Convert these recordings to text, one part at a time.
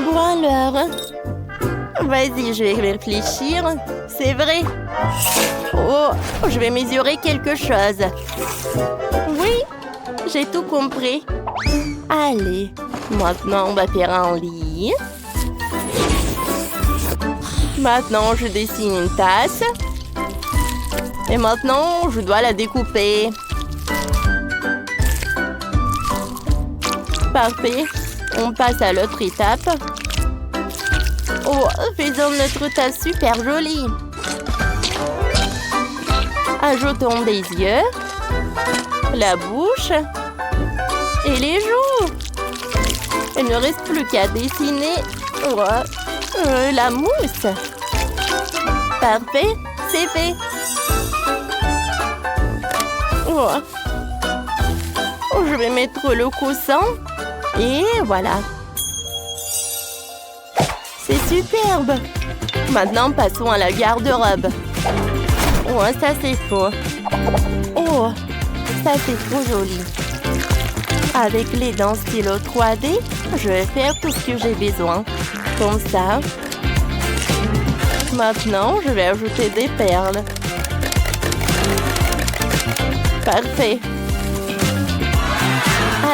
Bon alors. Vas-y, je vais réfléchir. C'est vrai. Oh, je vais mesurer quelque chose. Oui, j'ai tout compris. Allez, maintenant on va faire un lit. Maintenant, je dessine une tasse. Et maintenant, je dois la découper. Parfait. On passe à l'autre étape. Oh, faisons notre tasse super jolie. Ajoutons des yeux, la bouche et les joues. Il ne reste plus qu'à dessiner la mousse. Parfait, c'est fait. Oh. Je vais mettre le coussin et voilà. C'est superbe. Maintenant, passons à la garde-robe. Oh, ça c'est faux. Oh, ça c'est trop joli. Avec les dents stylo 3D, je vais faire tout ce que j'ai besoin. Comme ça. Maintenant, je vais ajouter des perles. Parfait.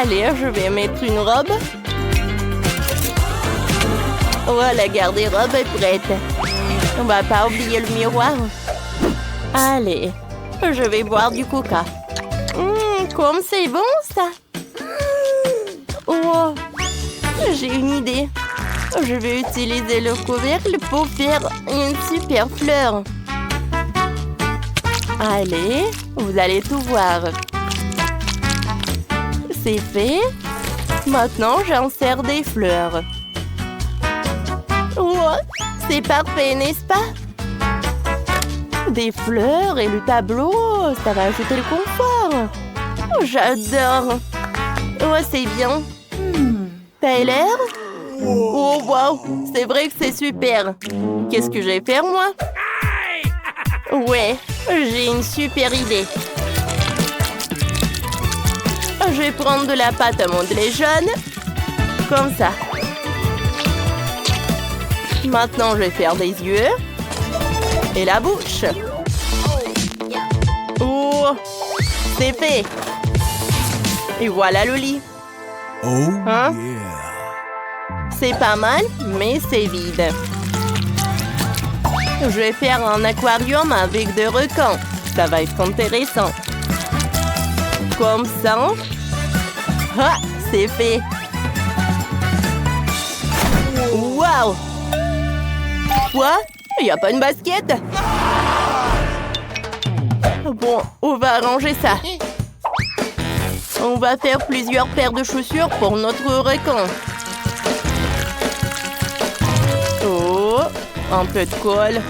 Allez, je vais mettre une robe. Oh, la garde-robe est prête. On va pas oublier le miroir. Allez, je vais boire du coca. Comme c'est bon, ça. Oh, j'ai une idée. Je vais utiliser le couvercle pour faire une super fleur. Allez, vous allez tout voir. C'est fait. Maintenant, j'insère des fleurs. Oh, c'est parfait, n'est-ce pas? Des fleurs et le tableau, ça va ajouter le confort. Oh, j'adore. Oh, c'est bien. Tyler? Oh, wow, c'est vrai que c'est super. Qu'est-ce que je vais faire, moi? Ouais, j'ai une super idée. Je vais prendre de la pâte à modeler jaune. Comme ça. Maintenant, je vais faire des yeux. Et la bouche. Oh, c'est fait. Et voilà le lit. Oh, Hein? yeah. C'est pas mal, mais c'est vide. Je vais faire un aquarium avec des requins. Ça va être intéressant. Comme ça. Ah, c'est fait. Waouh! Quoi? Il n'y a pas une basket? Bon, on va arranger ça. On va faire plusieurs paires de chaussures pour notre requin. Oh, un peu de colle.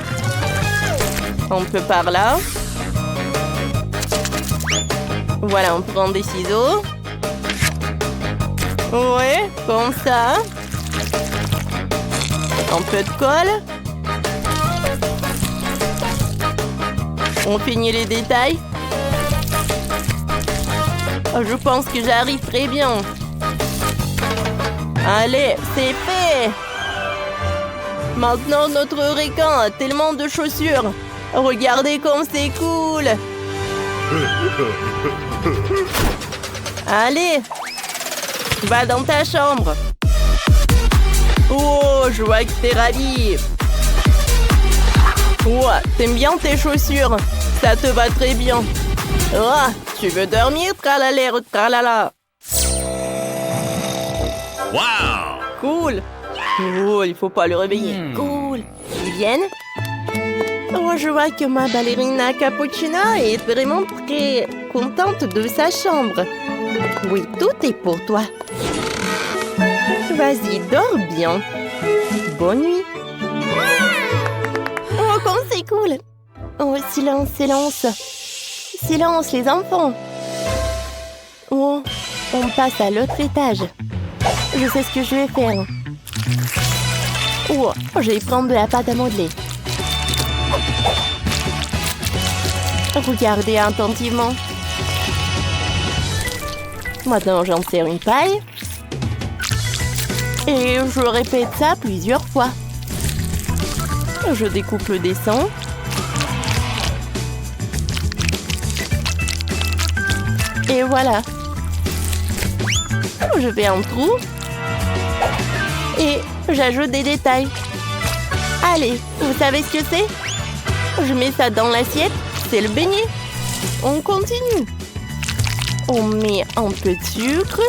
Un peu par là. Voilà, on prend des ciseaux. Ouais, comme ça. Un peu de colle. On finit les détails. Je pense que j'arrive très bien. Allez, c'est fait. Maintenant, notre requin a tellement de chaussures. Regardez comme c'est cool. Allez, va dans ta chambre. Oh, je vois que t'es ravi. Oh, t'aimes bien tes chaussures? Ça te va très bien. Oh, tu veux dormir? Tralala, tralala. Wow! Cool. Oh, il faut pas le réveiller. Cool. Ils viennent? Oh, je vois que ma ballerina Cappuccina est vraiment très contente de sa chambre. Oui, tout est pour toi. Vas-y, dors bien. Bonne nuit. Oh, comme c'est cool. Oh, silence, silence. Silence, les enfants. Oh, on passe à l'autre étage. Je sais ce que je vais faire. Oh, je vais prendre de la pâte à modeler. Regardez attentivement. Maintenant, j'en sers une paille. Et je répète ça plusieurs fois. Je découpe le dessin. Et voilà. Je fais un trou. Et j'ajoute des détails. Allez, vous savez ce que c'est? Je mets ça dans l'assiette. C'est le beignet. On continue. On met un peu de sucre.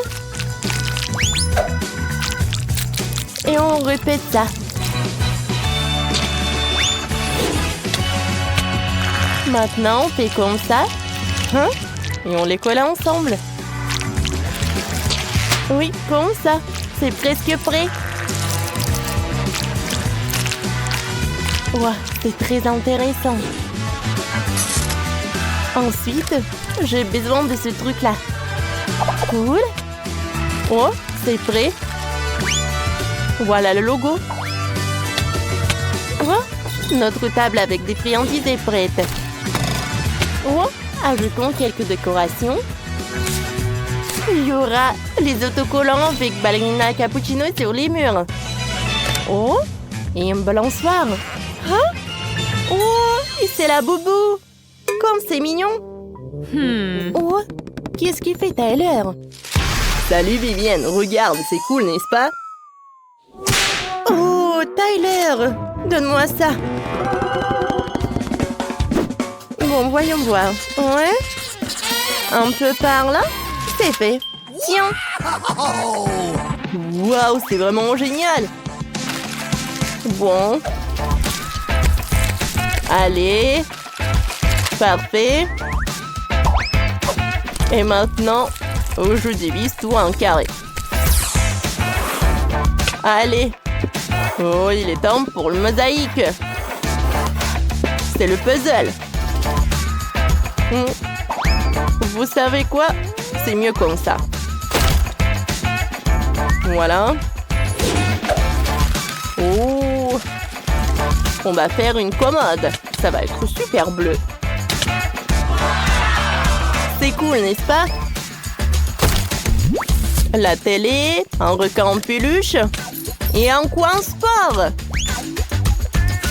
Et on répète ça. Maintenant, on fait comme ça. Hein? Et on les colle ensemble. Oui, comme ça. C'est presque prêt. Wow, c'est très intéressant. Ensuite, j'ai besoin de ce truc-là. Cool. Oh, c'est prêt. Voilà le logo. Oh, notre table avec des friandises est prête. Oh, ajoutons quelques décorations. Il y aura les autocollants avec ballerina cappuccino sur les murs. Oh, et un balançoire. Hein? Oh, et c'est la boubou. Comme c'est mignon. Oh, qu'est-ce qu'il fait Tyler? Salut Vivienne, regarde, c'est cool, n'est-ce pas? Oh, Tyler, donne-moi ça. Bon, voyons voir. Ouais. Un peu par là. C'est fait. Tiens. Waouh, c'est vraiment génial. Bon. Allez. Parfait. Et maintenant, je divise tout en carré. Allez. Oh, il est temps pour le mosaïque. C'est le puzzle. Vous savez quoi? C'est mieux comme ça. Voilà. Oh. On va faire une commode. Ça va être super bleu. C'est cool, n'est-ce pas? La télé, un requin en peluche et un coin sport.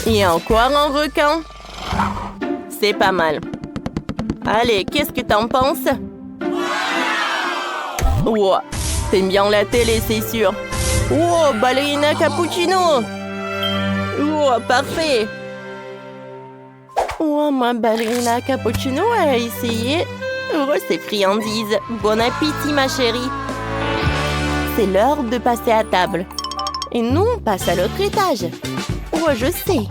Et encore un requin. C'est pas mal. Allez, qu'est-ce que t'en penses? Wow, t'aimes bien la télé, c'est sûr. Wow, ballerina cappuccino. Wow, parfait. Wow, ma ballerina cappuccino a essayé. Oh, ces friandises. Bon appétit, ma chérie. C'est l'heure de passer à table. Et nous, on passe à l'autre étage. Oh, je sais.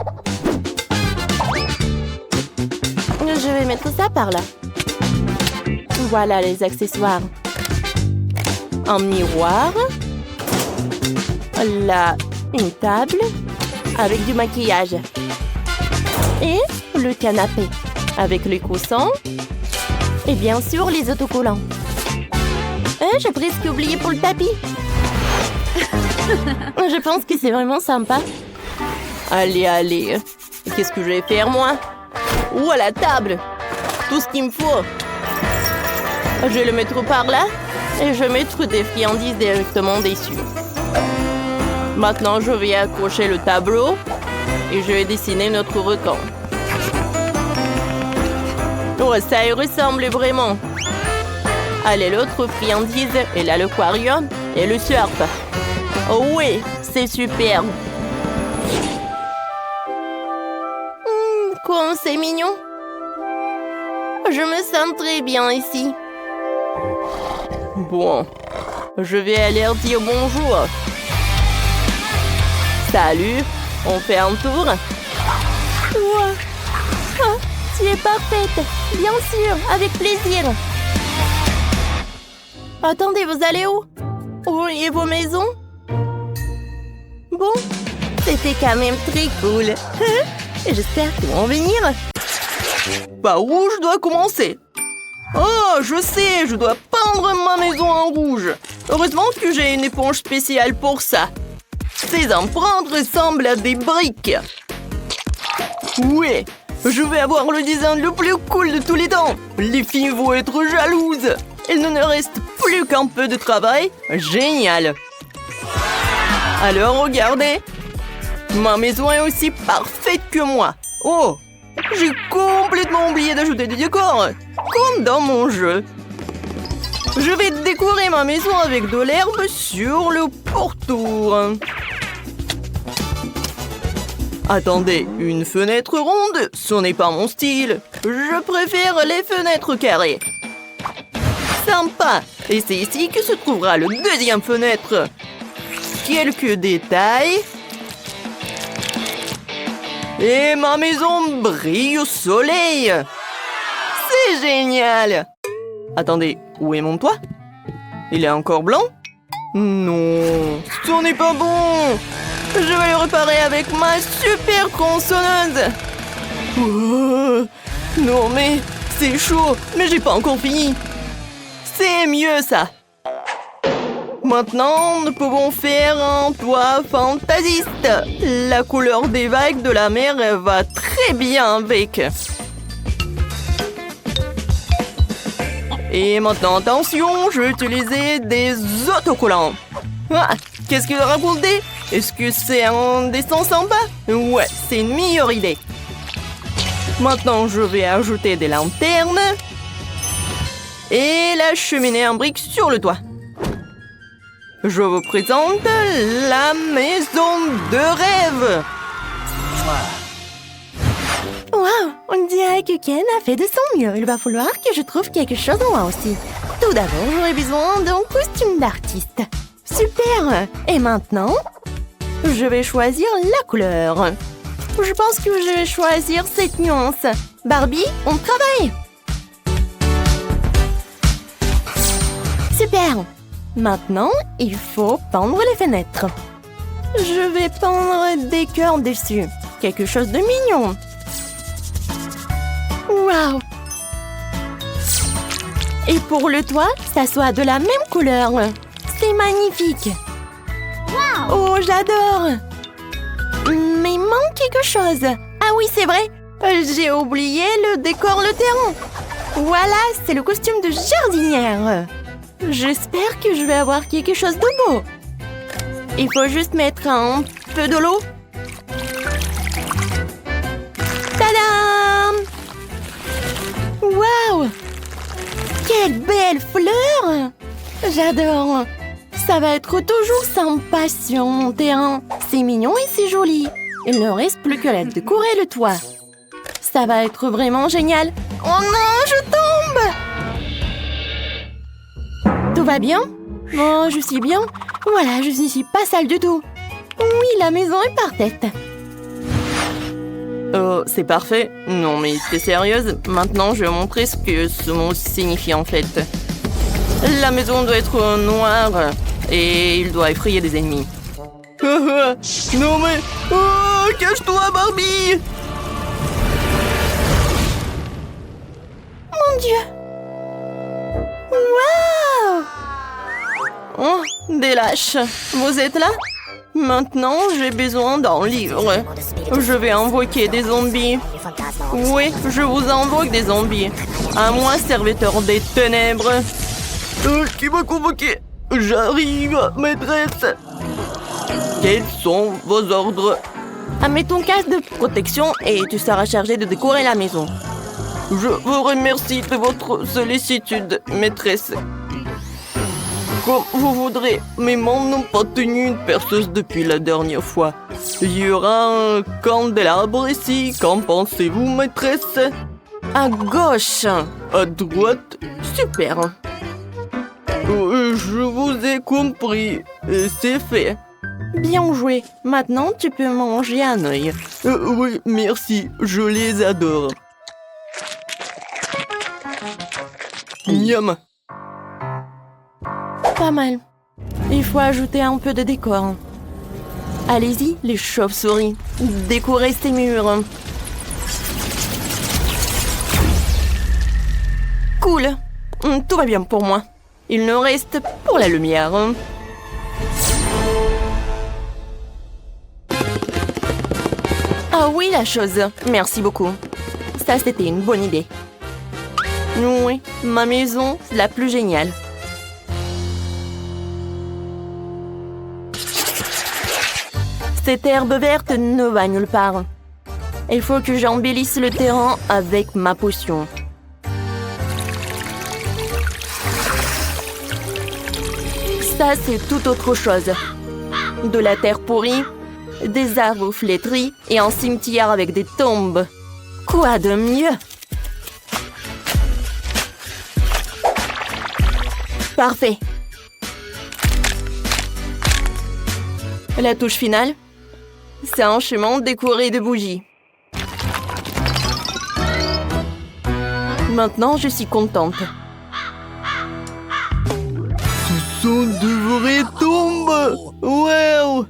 Je vais mettre ça par là. Voilà les accessoires. Un miroir. Là, une table avec du maquillage. Et le canapé avec les coussins. Et bien sûr, les autocollants. J'ai presque oublié pour le tapis. Je pense que c'est vraiment sympa. Allez, allez. Qu'est-ce que je vais faire, moi? Ou à la table. Tout ce qu'il me faut. Je vais le mettre par là. Et je vais mettre des friandises directement dessus. Maintenant, je vais accrocher le tableau. Et je vais dessiner notre requin. Oh, ça y ressemble vraiment. Allez, l'autre friandise. Et là, l'aquarium. Et le surf. Oh oui, c'est super. Comme c'est mignon. Je me sens très bien ici. Bon, je vais aller leur dire bonjour. Salut, on fait un tour. Wow. Ah, tu es parfaite. Bien sûr, avec plaisir. Attendez, vous allez où? Oh, et vos maisons? Bon, c'était quand même très cool. J'espère qu'ils vont venir. Par où je dois commencer? Oh, je sais, je dois peindre ma maison en rouge. Heureusement que j'ai une éponge spéciale pour ça. Ces empreintes ressemblent à des briques. Oui, je vais avoir le design le plus cool de tous les temps. Les filles vont être jalouses. Il ne nous reste plus qu'un peu de travail. Génial. Alors regardez, ma maison est aussi parfaite que moi. Oh, j'ai complètement oublié d'ajouter des décors, comme dans mon jeu. Je vais décorer ma maison avec de l'herbe sur le pourtour. Attendez, une fenêtre ronde, ce n'est pas mon style. Je préfère les fenêtres carrées. Sympa. Et c'est ici que se trouvera le deuxième fenêtre. Quelques détails. Et ma maison brille au soleil. C'est génial. Attendez, où est mon toit? Il est encore blanc? Non, ce n'est pas bon. Je vais le réparer avec ma super tronçonneuse. Oh, non mais, c'est chaud, mais j'ai pas encore fini. C'est mieux ça. Maintenant, nous pouvons faire un toit fantasiste. La couleur des vagues de la mer va très bien avec. Et maintenant, attention, je vais utiliser des autocollants. Ah, qu'est-ce qu'il a raconté? Est-ce que c'est un dessin sympa? Ouais, c'est une meilleure idée. Maintenant, je vais ajouter des lanternes. Et la cheminée en briques sur le toit. Je vous présente la maison de rêve. Waouh, on dirait que Ken a fait de son mieux. Il va falloir que je trouve quelque chose moi aussi. Tout d'abord, j'aurai besoin d'un costume d'artiste. Super! Et maintenant, je vais choisir la couleur. Je pense que je vais choisir cette nuance. Barbie, on travaille! Super! Maintenant, il faut peindre les fenêtres. Je vais peindre des cœurs dessus. Quelque chose de mignon. Waouh! Et pour le toit, ça soit de la même couleur. C'est magnifique. Wow. Oh, j'adore. Mais il manque quelque chose. Ah oui, c'est vrai. J'ai oublié le décor, le terrain. Voilà, c'est le costume de jardinière. J'espère que je vais avoir quelque chose de beau. Il faut juste mettre un peu de l'eau. Tadam! Waouh! Quelle belle fleur! J'adore! Ça va être toujours sympa sur mon terrain. C'est mignon et c'est joli. Il ne reste plus qu'à décorer le toit. Ça va être vraiment génial. Oh non, je tombe! Tout va bien? Oh, je suis bien. Voilà, je suis pas sale du tout. Oui, la maison est parfaite. Oh, c'est parfait. Non, mais t'es sérieuse? Maintenant, je vais montrer ce que ce mot signifie en fait. La maison doit être noire et il doit effrayer des ennemis. Non mais... Oh, cache-toi, Barbie! Mon Dieu! Waouh! Oh, des lâches. Vous êtes là? Maintenant, j'ai besoin d'un livre. Je vais invoquer des zombies. Oui, je vous invoque des zombies. À moi, serviteur des ténèbres. Qui m'a convoqué? J'arrive, maîtresse. Quels sont vos ordres? Mets ton casque de protection et tu seras chargé de décorer la maison. Je vous remercie de votre sollicitude, maîtresse. Comme vous voudrez, mes mains n'ont pas tenu une perceuse depuis la dernière fois. Il y aura un candélabre ici. Qu'en pensez-vous, maîtresse? À gauche. À droite? Super. Je vous ai compris. C'est fait. Bien joué. Maintenant, tu peux manger un œil. Oui, merci. Je les adore. Miam. Pas mal. Il faut ajouter un peu de décor. Allez-y, les chauves-souris. Décorez ces murs. Cool. Tout va bien pour moi. Il nous reste pour la lumière. Ah oui, la chose. Merci beaucoup. Ça, c'était une bonne idée. Oui, ma maison, c'est la plus géniale. Cette herbe verte ne va nulle part. Il faut que j'embellisse le terrain avec ma potion. Ça, c'est tout autre chose. De la terre pourrie, des arbres flétris et un cimetière avec des tombes. Quoi de mieux? Parfait. La touche finale, c'est un chemin décoré de bougies. Maintenant, je suis contente. Ce sont de vraies tombes! Wow!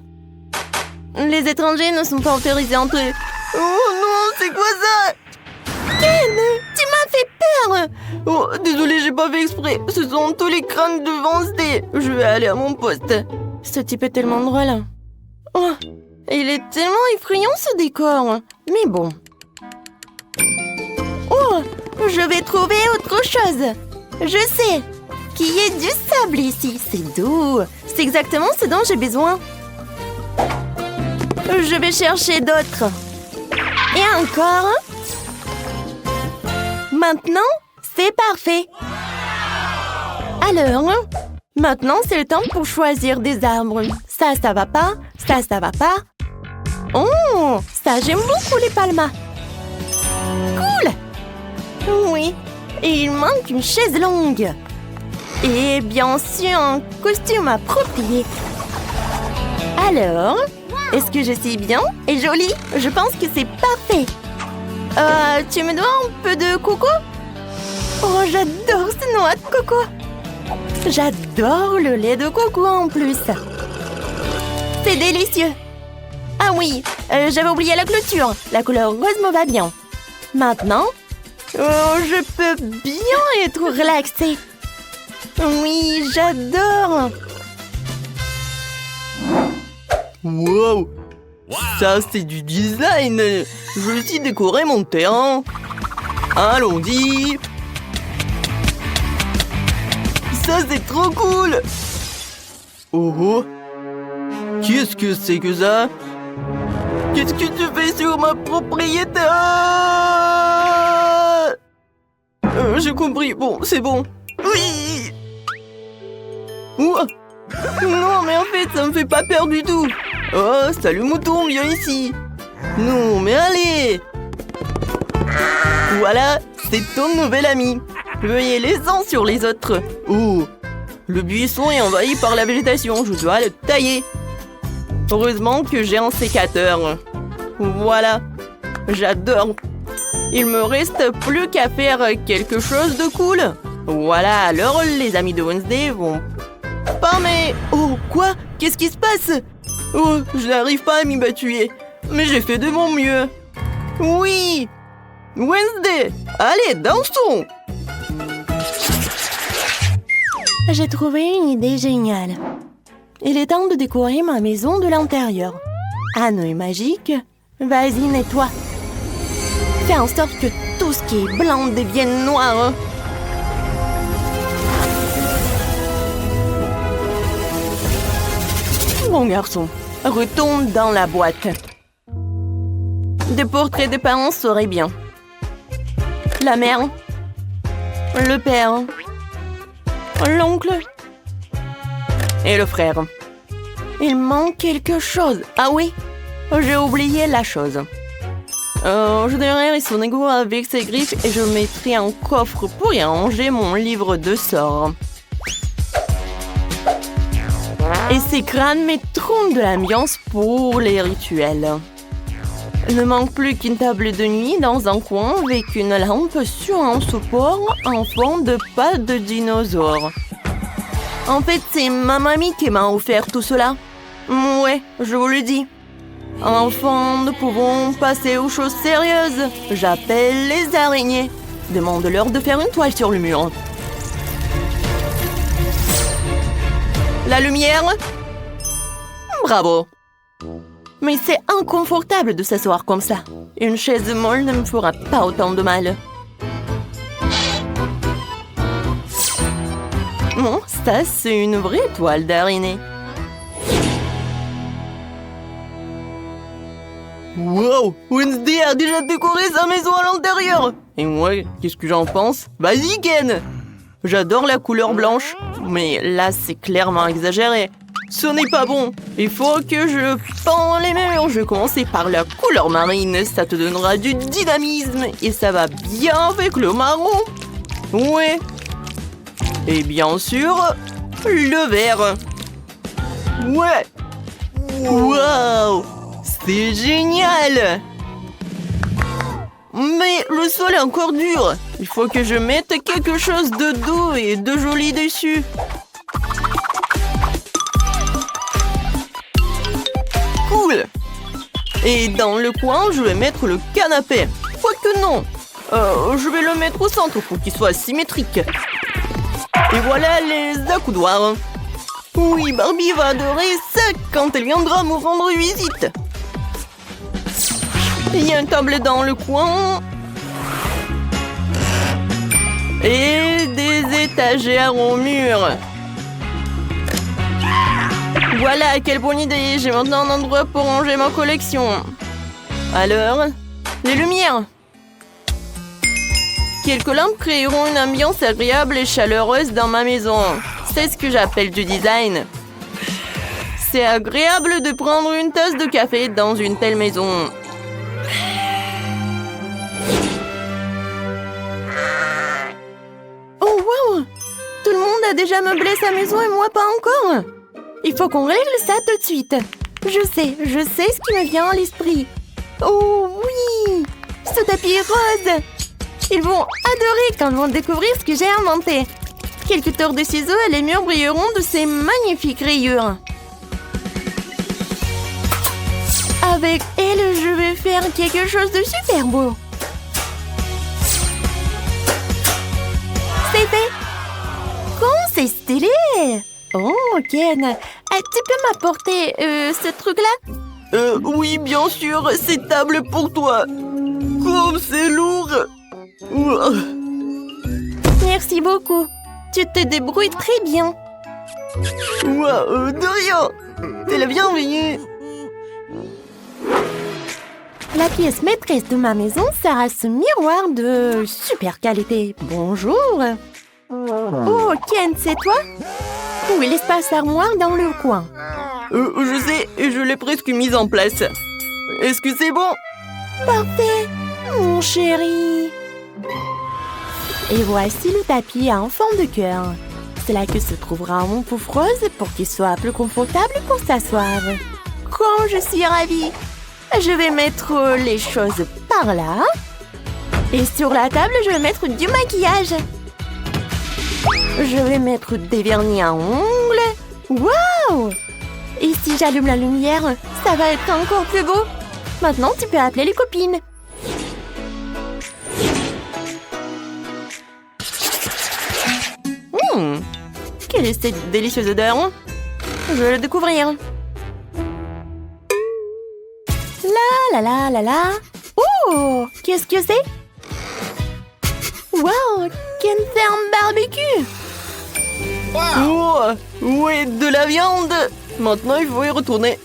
Les étrangers ne sont pas autorisés à entrer. Oh non, c'est quoi ça? Ken, tu m'as fait peur! Oh, désolé, j'ai pas fait exprès. Ce sont tous les crânes de Wednesday. Je vais aller à mon poste. Ce type est tellement drôle. Oh, il est tellement effrayant ce décor. Mais bon. Oh, je vais trouver autre chose. Je sais qu'il y a du sable ici. C'est doux. C'est exactement ce dont j'ai besoin. Je vais chercher d'autres. Et encore. Maintenant, c'est parfait. Alors, maintenant, c'est le temps pour choisir des arbres. Ça va pas. Ça va pas. Oh, ça, j'aime beaucoup les palmas. Cool. Oui, et il manque une chaise longue. Et bien sûr, un costume approprié. Alors, est-ce que je suis bien et jolie? Je pense que c'est parfait. Tu me dois un peu de coco? Oh, j'adore ce noix de coco. J'adore le lait de coco en plus. C'est délicieux. Ah oui, j'avais oublié la clôture. La couleur rose me va bien. Maintenant, je peux bien être relaxée. Oui, j'adore. Wow! Ça, c'est du design. Je vais aussi décorer mon terrain. Allons-y. Ça, c'est trop cool. Oh oh. Qu'est-ce que c'est que ça? Qu'est-ce que tu fais sur ma propriété? J'ai compris. Bon, c'est bon. Oui. Ouah. Non, mais en fait, ça me fait pas peur du tout. Oh, salut mouton, viens ici. Non, mais allez. Voilà, c'est ton nouvel ami. Veuillez les uns sur les autres. Oh, le buisson est envahi par la végétation. Je dois le tailler. Heureusement que j'ai un sécateur. Voilà, j'adore. Il me reste plus qu'à faire quelque chose de cool. Voilà, alors les amis de Wednesday vont... Pas mais... Oh, quoi? Qu'est-ce qui se passe? Oh, je n'arrive pas à m'y battuer. Mais j'ai fait de mon mieux. Oui! Wednesday, allez, dansons! J'ai trouvé une idée géniale. Il est temps de décorer ma maison de l'intérieur. Anneau est magique. Vas-y, nettoie. Fais en sorte que tout ce qui est blanc devienne noir. Bon garçon, retourne dans la boîte. Des portraits des parents seraient bien. La mère, le père, l'oncle et le frère. Il manque quelque chose. Ah oui, j'ai oublié la chose. Je donnerai son égout avec ses griffes et je mettrai un coffre pour y ranger mon livre de sorts. Et ces crânes mettront de l'ambiance pour les rituels. Il ne manque plus qu'une table de nuit dans un coin avec une lampe sur un support en forme de pattes de dinosaure. En fait, c'est ma mamie qui m'a offert tout cela. Ouais, je vous le dis. Enfin, nous pouvons passer aux choses sérieuses. J'appelle les araignées. Demande-leur de faire une toile sur le mur. La lumière? Bravo. Mais c'est inconfortable de s'asseoir comme ça. Une chaise molle ne me fera pas autant de mal. Bon, ça, c'est une vraie toile d'araignée. Wow, Wednesday a déjà décoré sa maison à l'intérieur. Et moi, qu'est-ce que j'en pense? Vas-y, Ken. J'adore la couleur blanche, mais là, c'est clairement exagéré. Ce n'est pas bon. Il faut que je peins les murs. Je vais commencer par la couleur marine. Ça te donnera du dynamisme et ça va bien avec le marron. Ouais. Et bien sûr, le vert. Ouais. Wow, c'est génial. Mais le sol est encore dur. Il faut que je mette quelque chose de doux et de joli dessus. Cool. Et dans le coin, je vais mettre le canapé. Quoique non. Je vais le mettre au centre pour qu'il soit symétrique. Et voilà les accoudoirs. Oui, Barbie va adorer ça quand elle viendra me rendre visite. Il y a une table dans le coin. Et des étagères au mur. Voilà, quelle bonne idée. J'ai maintenant un endroit pour ranger ma collection. Alors, les lumières. Quelques lampes créeront une ambiance agréable et chaleureuse dans ma maison. C'est ce que j'appelle du design. C'est agréable de prendre une tasse de café dans une telle maison. Oh wow! Tout le monde a déjà meublé sa maison et moi pas encore. Il faut qu'on règle ça tout de suite. Je sais ce qui me vient à l'esprit. Oh oui! Ce tapis rose! Ils vont adorer quand ils vont découvrir ce que j'ai inventé. Quelques tours de ciseaux et les murs brilleront de ces magnifiques rayures. Avec elle, je vais faire quelque chose de super beau. C'est fait. Comment c'est stylé. Oh, Ken, tu peux m'apporter ce truc-là? Oui, bien sûr, c'est table pour toi. Comme c'est lourd. Merci beaucoup. Tu te débrouilles très bien. De rien. T'es la bienvenue. La pièce maîtresse de ma maison sera ce miroir de super qualité. Bonjour. Oh, Ken, c'est toi? Où est l'espace armoire dans le coin? Je sais, je l'ai presque mise en place. Est-ce que c'est bon? Parfait, mon chéri. Et voici le tapis en forme de cœur. C'est là que se trouvera mon pouf rose pour qu'il soit plus confortable pour s'asseoir. Comme je suis ravie. Je vais mettre les choses par là. Et sur la table, je vais mettre du maquillage. Je vais mettre des vernis à ongles. Waouh! Et si j'allume la lumière, ça va être encore plus beau. Maintenant, tu peux appeler les copines. Quelle est cette délicieuse odeur? Je vais le découvrir. La la la la la. Oh, qu'est-ce que c'est? Wow, Ken fait un barbecue. Oh, ouais, de la viande. Maintenant, il faut y retourner.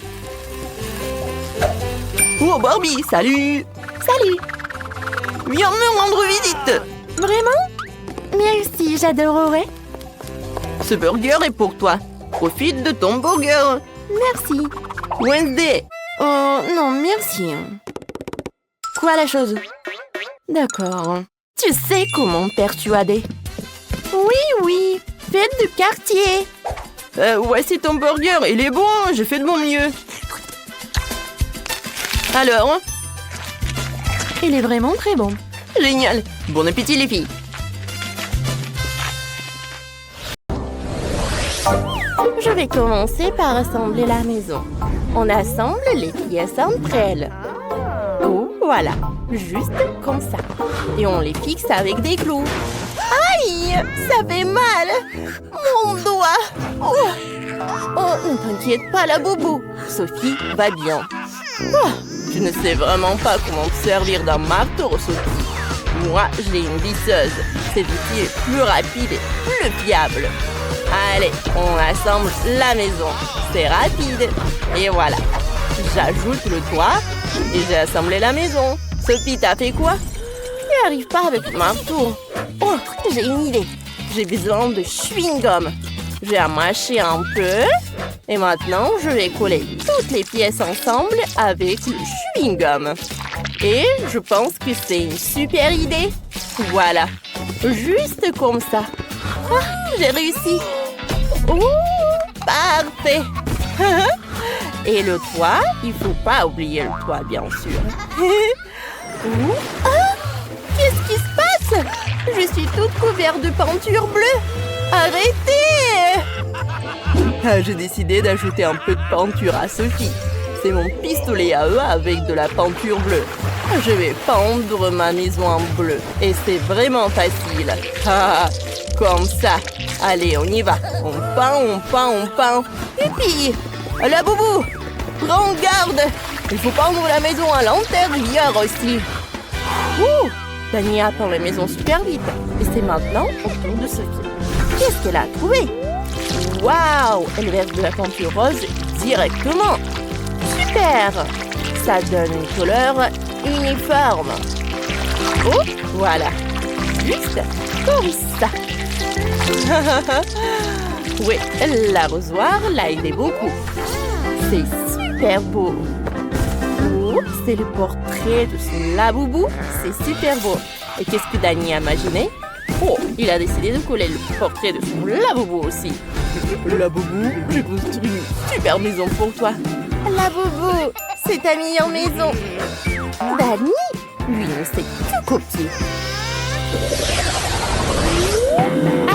Oh, Barbie, salut. Salut. Viens me rendre visite. Vraiment? Merci, j'adorerais. Ce burger est pour toi. Profite de ton burger. Merci. Wednesday. Oh, non, merci. Quoi la chose? D'accord. Tu sais comment persuader? Oui, faites du quartier. Voici ton burger, il est bon, j'ai fait de mon mieux. Alors? Il est vraiment très bon. Génial. Bon appétit les filles. Je vais commencer par assembler la maison. On assemble les pièces entre elles. Oh, voilà. Juste comme ça. Et on les fixe avec des clous. Aïe! Ça fait mal! Mon doigt! Oh, ne t'inquiète pas, la boubou. Sophie va bien. Oh, tu ne sais vraiment pas comment te servir d'un marteau, Sophie. Moi, j'ai une visseuse. Cet outil est plus rapide et plus fiable. Allez, on assemble la maison. C'est rapide. Et voilà. J'ajoute le toit et j'ai assemblé la maison. Sophie, t'as fait quoi? Je n'y arrive pas avec le marteau. Oh, j'ai une idée. J'ai besoin de chewing-gum. Je vais mâcher un peu. Et maintenant, je vais coller toutes les pièces ensemble avec le chewing-gum. Et je pense que c'est une super idée. Voilà. Juste comme ça. Ah, j'ai réussi. Oh, parfait. Et le toit, il ne faut pas oublier le toit, bien sûr. Ah, qu'est-ce qui se passe? Je suis toute couverte de peinture bleue. Arrêtez! Ah, j'ai décidé d'ajouter un peu de peinture à Sophie. C'est mon pistolet à eux avec de la peinture bleue. Je vais peindre ma maison en bleu. Et c'est vraiment facile. Ah, comme ça. Allez, on y va. On peint, on peint, on peint. Youpi! La boubou! Prends garde! Il faut peindre la maison à l'intérieur aussi. Ouh! Dani a peint la maison super vite. Et c'est maintenant au tour de Sophie. Qu'est-ce qu'elle a trouvé? Waouh! Elle verse de la peinture rose directement. Super! Ça donne une couleur uniforme. Oh, voilà. Juste comme ça. Oui, l'arrosoir l'a aidé beaucoup. C'est super beau. Oh, c'est le portrait de son laboubou. C'est super beau. Et qu'est-ce que Dani a imaginé? Oh, il a décidé de coller le portrait de son laboubou aussi. Laboubou, j'ai construit une super maison pour toi. Laboubou, c'est ta meilleure maison. Dani, lui, ne sait que copier.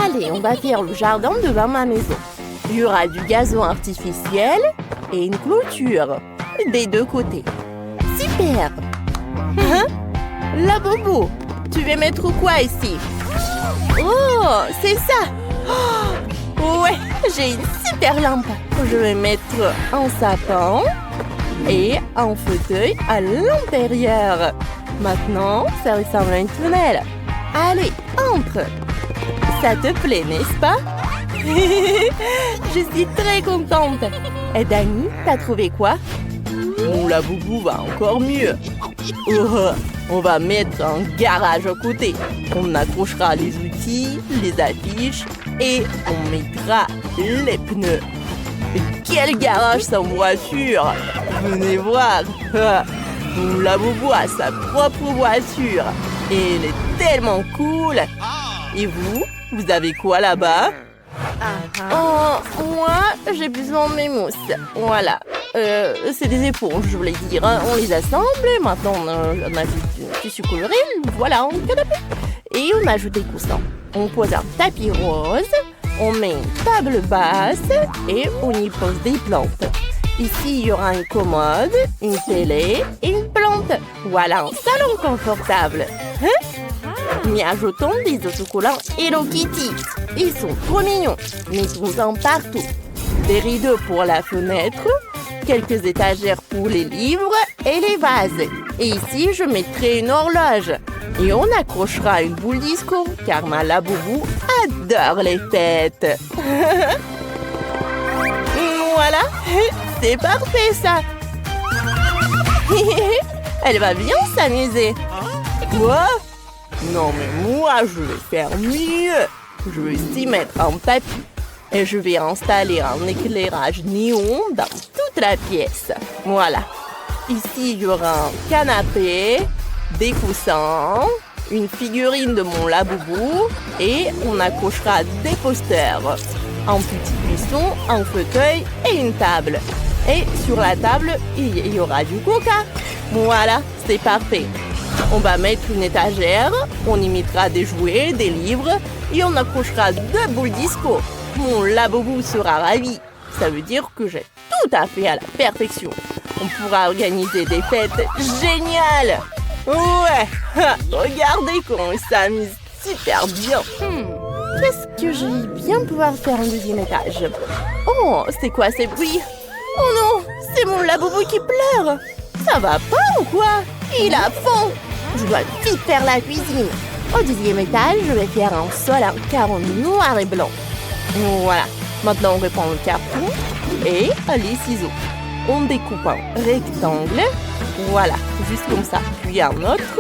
Allez, on va faire le jardin devant ma maison. Il y aura du gazon artificiel et une clôture des deux côtés. Super! Hein? Laboubou, tu veux mettre quoi ici? Oh, c'est ça! Oh, ouais, j'ai une super lampe. Je vais mettre un sapin et un fauteuil à l'intérieur. Maintenant, ça ressemble à une tunnel. Allez, entre! Ça te plaît, n'est-ce pas? Je suis très contente. Et Dani, t'as trouvé quoi? Mon laboubou va encore mieux. Oh, on va mettre un garage à côté. On accrochera les outils, les affiches et on mettra les pneus. Quel garage sans voiture! Venez voir. Mon laboubou a sa propre voiture. Et elle est tellement cool. Et vous? Vous avez quoi là-bas? Oh, moi, j'ai besoin de mes mousses. Voilà. C'est des éponges, je voulais dire. On les assemble. Maintenant, on ajoute du tissu coloré. Voilà, on canapé. Et on ajoute des coussins. On pose un tapis rose. On met une table basse. Et on y pose des plantes. Ici, il y aura une commode, une télé et une plante. Voilà un salon confortable. Mais ajoutons des autocollants Hello Kitty. Ils sont trop mignons. Mettons-en partout. Des rideaux pour la fenêtre, quelques étagères pour les livres et les vases. Et ici, je mettrai une horloge. Et on accrochera une boule disco, car ma laboubou adore les fêtes. Voilà, c'est parfait ça. Elle va bien s'amuser. Quoi? Non mais moi je vais faire mieux. Je vais aussi mettre un tapis. Et je vais installer un éclairage néon dans toute la pièce. Voilà. Ici il y aura un canapé, des coussins, une figurine de mon laboubou et on accrochera des posters. Un petit buisson, un fauteuil et une table. Et sur la table, il y aura du coca. Voilà, c'est parfait. On va mettre une étagère, on y mettra des jouets, des livres et on accrochera 2 boules disco. Mon laboubou sera ravi. Ça veut dire que j'ai tout à fait à la perfection. On pourra organiser des fêtes géniales. Ouais, regardez comment on s'amuse super bien. Qu'est-ce que je vais bien pouvoir faire un deuxième étage? Oh, c'est quoi ces bruits? Oh non, c'est mon laboubou qui pleure. Ça va pas ou quoi? Il a faim. Je dois vite faire la cuisine. Au deuxième étage, je vais faire un sol en carreau noir et blanc. Voilà. Maintenant, on reprend le carton et les ciseaux. On découpe un rectangle. Voilà, juste comme ça. Puis un autre.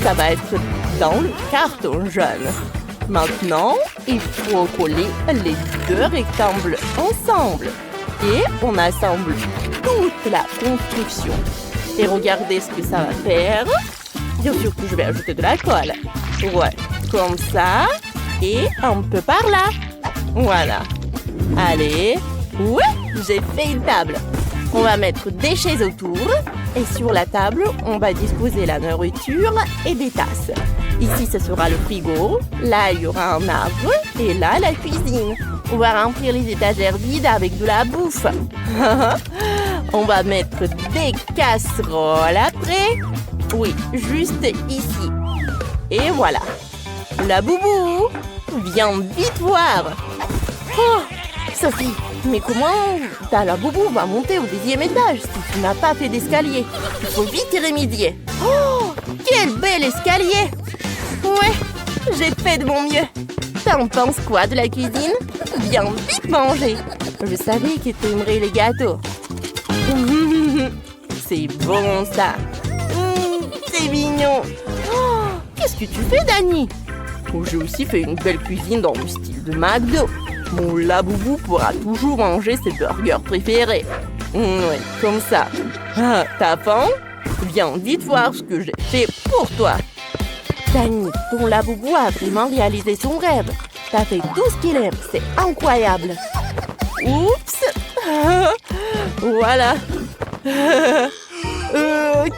Ça va être dans le carton jaune. Maintenant, il faut coller les deux rectangles ensemble. Et on assemble toute la construction. Et regardez ce que ça va faire. Bien sûr que je vais ajouter de la colle. Ouais, comme ça. Et un peu par là. Voilà. Allez. Ouais, j'ai fait une table. On va mettre des chaises autour. Et sur la table, on va disposer la nourriture et des tasses. Ici, ce sera le frigo. Là, il y aura un arbre. Et là, la cuisine. On va remplir les étagères vides avec de la bouffe. On va mettre des casseroles après. Oui, juste ici. Et voilà. La boubou, viens vite voir. Oh, Sophie, mais comment la boubou va monter au 10e étage si tu n'as pas fait d'escalier? Il faut vite y remédier. Oh, quel bel escalier! Ouais, j'ai fait de mon mieux. T'en penses quoi de la cuisine? Viens vite manger. Je savais que t'aimerais les gâteaux. C'est bon ça. C'est mignon. Oh, qu'est-ce que tu fais, Dani? Oh, j'ai aussi fait une belle cuisine dans le style de McDo. Mon Laboubou pourra toujours manger ses burgers préférés. Oui, comme ça. Ah, t'as faim? Viens vite voir ce que j'ai fait pour toi. Dani, ton Laboubou a vraiment réalisé son rêve. T'as fait tout ce qu'il aime. C'est incroyable. Oups. Voilà.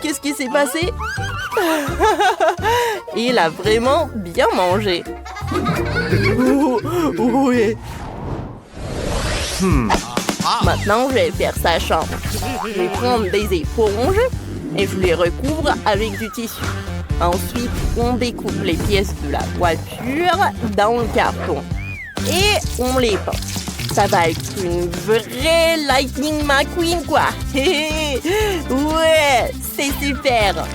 Qu'est-ce qui s'est passé? Il a vraiment bien mangé. Oui. Maintenant, je vais faire sa chambre. Je vais prendre des éponges et je les recouvre avec du tissu. Ensuite, on découpe les pièces de la voiture dans le carton. Et on les peint. Ça va être une vraie Lightning McQueen, quoi. Ouais, c'est super.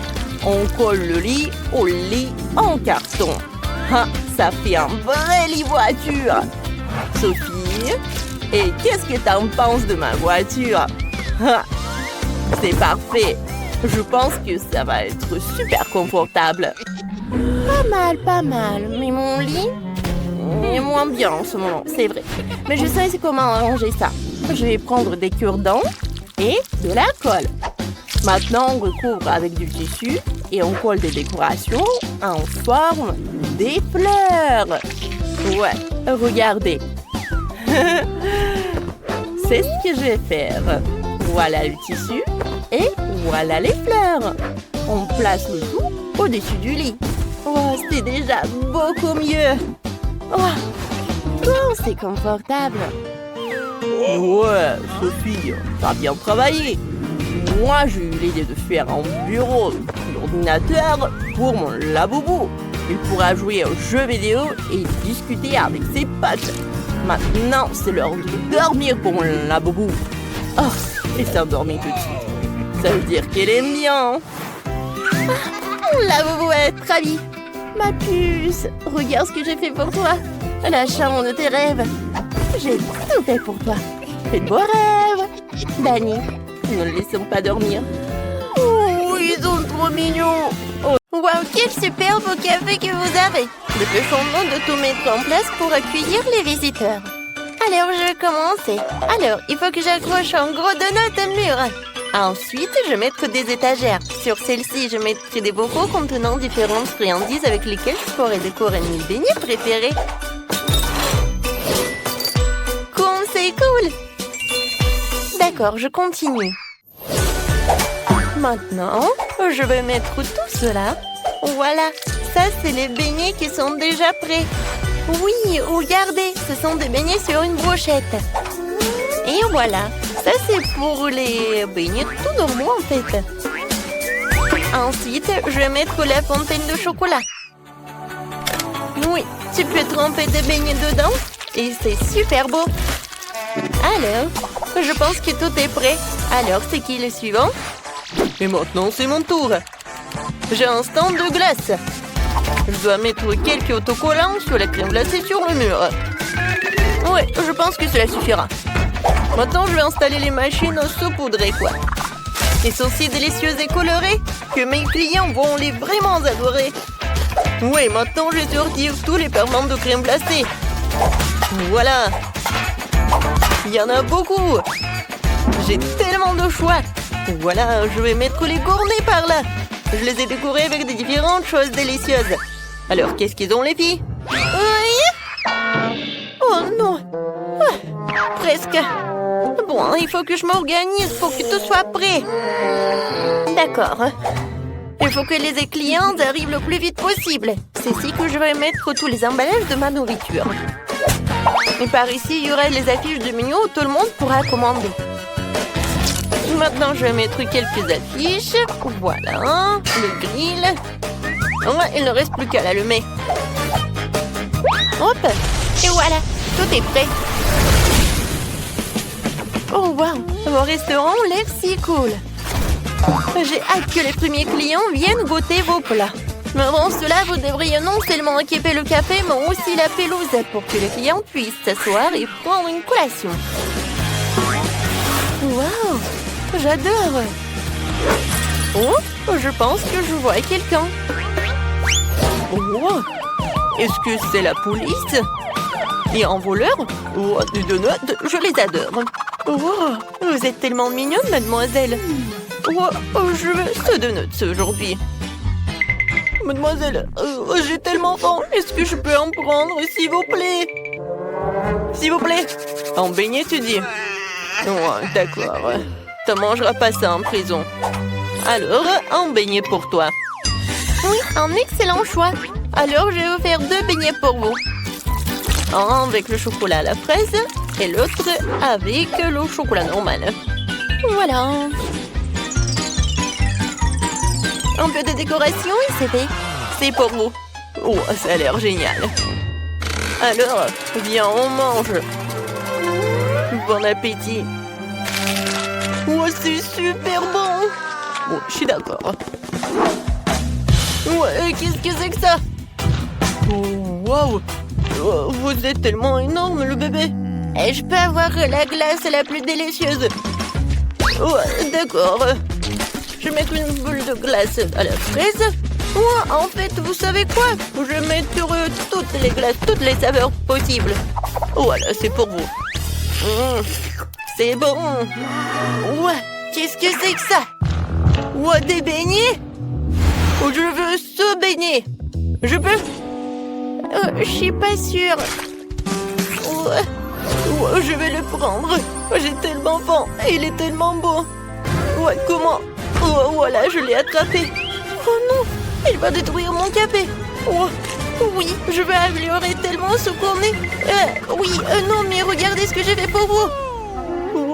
On colle le lit au lit en carton. Ah, ça fait un vrai lit voiture. Sophie, et qu'est-ce que t'en penses de ma voiture? Ah, c'est parfait. Je pense que ça va être super confortable. Pas mal. Mais mon lit est moins bien en ce moment, c'est vrai. Mais je sais comment arranger ça. Je vais prendre des cure-dents et de la colle. Maintenant, on recouvre avec du tissu et on colle des décorations en forme des fleurs. Ouais, regardez. C'est ce que je vais faire. Voilà le tissu et voilà les fleurs. On place le tout au-dessus du lit. Oh, c'est déjà beaucoup mieux. Oh, c'est confortable. Ouais, Sophie, t'as bien travaillé. Moi, j'ai eu l'idée de faire un bureau d'ordinateur pour mon Laboubou. Il pourra jouer aux jeux vidéo et discuter avec ses potes. Maintenant, c'est l'heure de dormir pour mon Laboubou. Oh, elle s'est endormie tout de suite. Ça veut dire qu'elle aime bien. Mon Laboubou est ravie. Ma puce, regarde ce que j'ai fait pour toi. La chambre de tes rêves. J'ai tout fait pour toi. Fais de beaux rêves. Dani, ne le laissons pas dormir. Oh, ils sont trop mignons. Oh. Wow, quel superbe café que vous avez. Dépêchons-nous de tout mettre en place pour accueillir les visiteurs. Alors, je vais commencer. Alors, il faut que j'accroche un gros donut au mur. Ensuite, je vais mettre des étagères. Sur celle-ci, je mettrai des bocaux contenant différentes friandises avec lesquelles je pourrai décorer mes beignets préférés. Comme c'est cool! D'accord, je continue. Maintenant, je vais mettre tout cela. Voilà, ça c'est les beignets qui sont déjà prêts. Oui, regardez, ce sont des beignets sur une brochette. Et voilà, ça c'est pour les beignets tout normaux en fait. Ensuite, je vais mettre la fontaine de chocolat. Oui, tu peux tremper des beignets dedans et c'est super beau. Alors, je pense que tout est prêt. Alors, c'est qui le suivant? Et maintenant, c'est mon tour. J'ai un stand de glace. Je dois mettre quelques autocollants sur la crème glacée sur le mur. Ouais, je pense que cela suffira. Maintenant, je vais installer les machines saupoudrées, quoi. Ils sont si délicieuses et colorées que mes clients vont les vraiment adorer. Oui, maintenant, je vais sortir tous les ferments de crème glacée. Voilà. Il y en a beaucoup. J'ai tellement de choix. Voilà, je vais mettre les gourmets par là. Je les ai décorés avec des différentes choses délicieuses. Alors, qu'est-ce qu'ils ont, les filles? Oui. Oh non. Ah, presque. Bon, il faut que je m'organise pour que tout soit prêt. D'accord. Il faut que les clients arrivent le plus vite possible. C'est ici que je vais mettre tous les emballages de ma nourriture. Et par ici, il y aura les affiches de menu où tout le monde pourra commander. Maintenant, je vais mettre quelques affiches. Voilà, le grill. Oh, il ne reste plus qu'à l'allumer. Hop, et voilà, tout est prêt. Oh wow, vos restaurants ont l'air si cool. J'ai hâte que les premiers clients viennent goûter vos plats. Mais avant cela, vous devriez non seulement équiper le café, mais aussi la pelouse pour que les clients puissent s'asseoir et prendre une collation. Wow, j'adore. Oh, je pense que je vois quelqu'un. Oh, est-ce que c'est la police? Et un voleur? Oh, des donuts, je les adore. Oh, vous êtes tellement mignonne, mademoiselle. Oh, je veux ce donut aujourd'hui. Mademoiselle, j'ai tellement faim. Est-ce que je peux en prendre, s'il vous plaît? S'il vous plaît. En beignet, tu dis? Oh, d'accord. Tu mangeras pas ça en prison. Alors, un beignet pour toi. Oui, un excellent choix. Alors, je vais vous faire 2 beignets pour vous. Un avec le chocolat à la fraise et l'autre avec le chocolat normal. Voilà. Un peu de décoration et c'est fait. C'est pour vous. Oh, ça a l'air génial. Alors, viens, on mange. Bon appétit. Oh, c'est super bon. Bon, je suis d'accord. Ouais, qu'est-ce que c'est que ça? Oh, wow. Oh, vous êtes tellement énorme, le bébé. Et je peux avoir la glace la plus délicieuse. Oh, d'accord. Je vais mettre une boule de glace à la fraise. Oh, en fait, vous savez quoi? Je vais mettre toutes les glaces, toutes les saveurs possibles. Voilà, c'est pour vous. C'est bon. Ouais, qu'est-ce que c'est que ça? Ouais, des beignets? Je veux ce beignet. Je peux? Je suis pas sûre. Ouais, je vais le prendre. J'ai tellement faim. Il est tellement beau. Ouais, comment? Oh, voilà, je l'ai attrapé. Oh non, il va détruire mon café. Oh, oui, je vais améliorer tellement ce qu'on est. Oui, non, mais regardez ce que j'ai fait pour vous.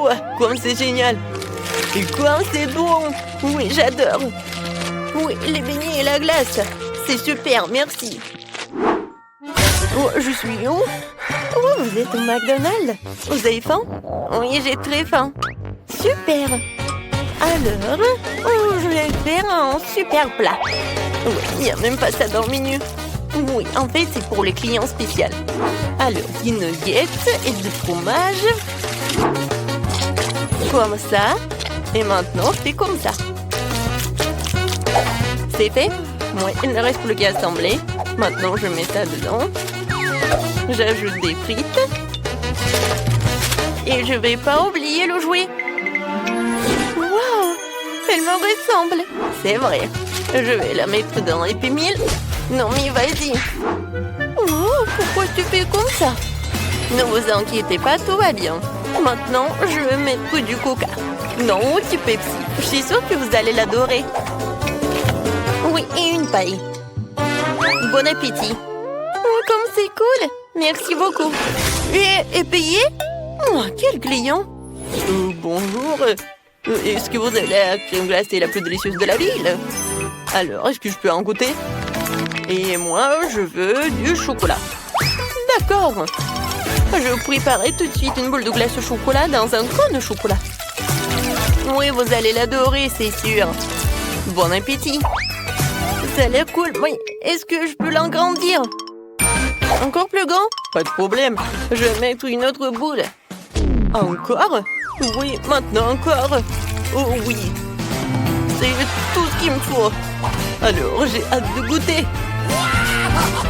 Ouais, comme c'est génial. Et comme c'est bon. Oui, j'adore. Oui, les beignets et la glace. C'est super, merci. Oh, je suis où? Oh, vous êtes au McDonald's. Vous avez faim? Oui, j'ai très faim. Super. Alors, je vais faire un super plat. Oui, il n'y a même pas ça dans le menu. Oui, en fait, c'est pour les clients spéciaux. Alors, des nuggets et du fromage. Comme ça. Et maintenant, je fais comme ça. C'est fait? Oui, il ne reste plus qu'à assembler. Maintenant, je mets ça dedans. J'ajoute des frites. Et je vais pas oublier le jouet. Waouh! Elle me ressemble. C'est vrai. Je vais la mettre dans Happy Meal. Non, mais vas-y. Oh, pourquoi tu fais comme ça? Ne vous inquiétez pas, tout va bien. Maintenant, je vais mettre du coca. Non, du Pepsi. Je suis sûre que vous allez l'adorer. Oui, et une paille. Bon appétit. Oh, comme c'est cool. Merci beaucoup. Et payé? Oh, quel client. Bonjour. Est-ce que vous avez la crème glacée la plus délicieuse de la ville? Alors, est-ce que je peux en goûter? Et moi, je veux du chocolat. D'accord. Je vous préparer tout de suite une boule de glace au chocolat dans un cône de chocolat. Oui, vous allez l'adorer, c'est sûr. Bon appétit. Ça a l'air cool. Oui, est-ce que je peux l'agrandir? Encore plus grand? Pas de problème. Je vais mettre une autre boule. Encore? Oui, maintenant encore. Oh oui. C'est tout ce qu'il me faut. Alors, j'ai hâte de goûter.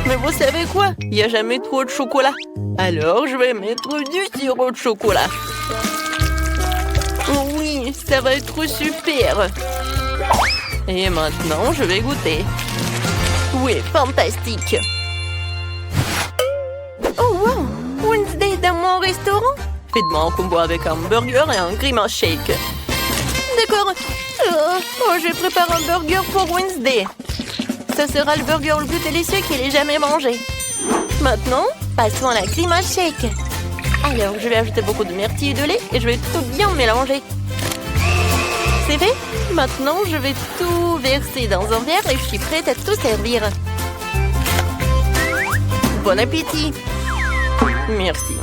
Mais vous savez quoi? Il n'y a jamais trop de chocolat. Alors, je vais mettre du sirop de chocolat. Oh oui, ça va être super. Et maintenant, je vais goûter. Oui, fantastique. Oh wow, Wednesday dans mon restaurant? Faites-moi un combo avec un burger et un grimace shake. D'accord. Je prépare un burger pour Wednesday. Ce sera le burger le plus délicieux qu'il ait jamais mangé. Maintenant, passons à la grimace shake. Alors, je vais ajouter beaucoup de myrtille et de lait et je vais tout bien mélanger. C'est fait? Maintenant, je vais tout verser dans un verre et je suis prête à tout servir. Bon appétit! Merci.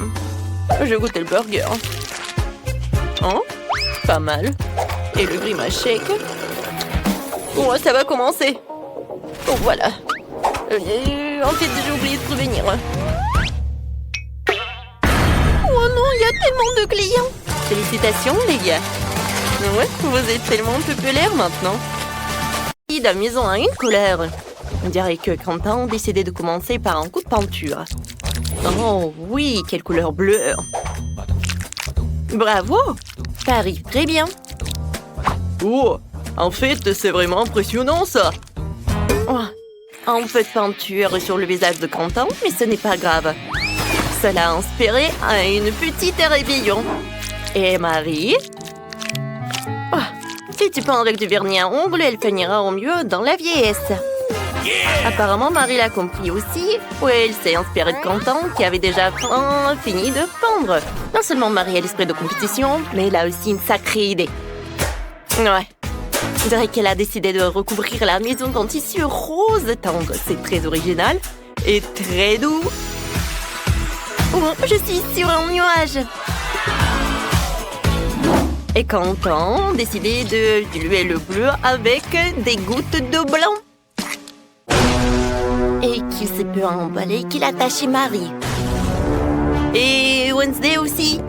Je goûte le burger. Oh, pas mal. Et le grimace shake. Oh, ça va commencer. Oh, voilà. En fait, j'ai oublié de prévenir. Oh non, il y a tellement de clients. Félicitations, les gars. Ouais, vous êtes tellement populaires maintenant. La maison a une couleur. On dirait que Quentin a décidé de commencer par un coup de peinture. Oh oui, quelle couleur bleue. Bravo, ça arrive très bien. Oh, en fait, c'est vraiment impressionnant ça. Oh, un peu de peinture sur le visage de Quentin, mais ce n'est pas grave. Cela a inspiré à une petite rébellion. Et Marie? Oh, si tu peins avec du vernis à ongles, elle finira au mieux dans la vieillesse. Apparemment, Marie l'a compris aussi. Oui, elle s'est inspirée de Quentin, qui avait déjà fini de peindre. Non seulement Marie a l'esprit de compétition, mais elle a aussi une sacrée idée. Ouais. On dirait qu'elle a décidé de recouvrir la maison d'un tissu rose tendre. C'est très original et très doux. Oh, je suis sur un nuage. Et Quentin a décidé de diluer le bleu avec des gouttes de blanc. Et qu'il s'est peu emballé qu'il a taché Marie. Et Wednesday aussi.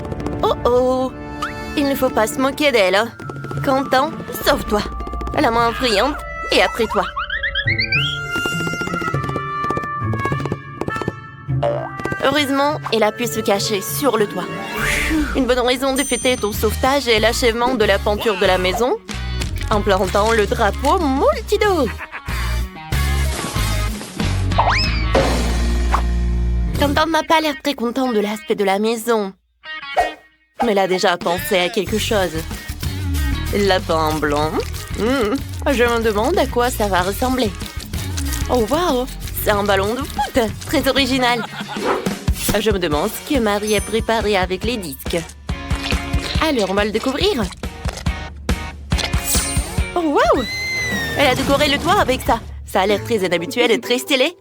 Oh oh. Il ne faut pas se moquer d'elle. Quentin, sauve-toi. La main brillante et après toi. Heureusement, elle a pu se cacher sur le toit. Une bonne raison de fêter ton sauvetage et l'achèvement de la peinture de la maison en plantant le drapeau multido. Quentin n'a pas l'air très content de l'aspect de la maison. Mais elle a déjà pensé à quelque chose. Lapin blanc. Je me demande à quoi ça va ressembler. Oh wow, c'est un ballon de foot, très original. Je me demande ce que Marie a préparé avec les disques. Alors, on va le découvrir. Oh wow, elle a décoré le toit avec ça. Ça a l'air très inhabituel et très stylé.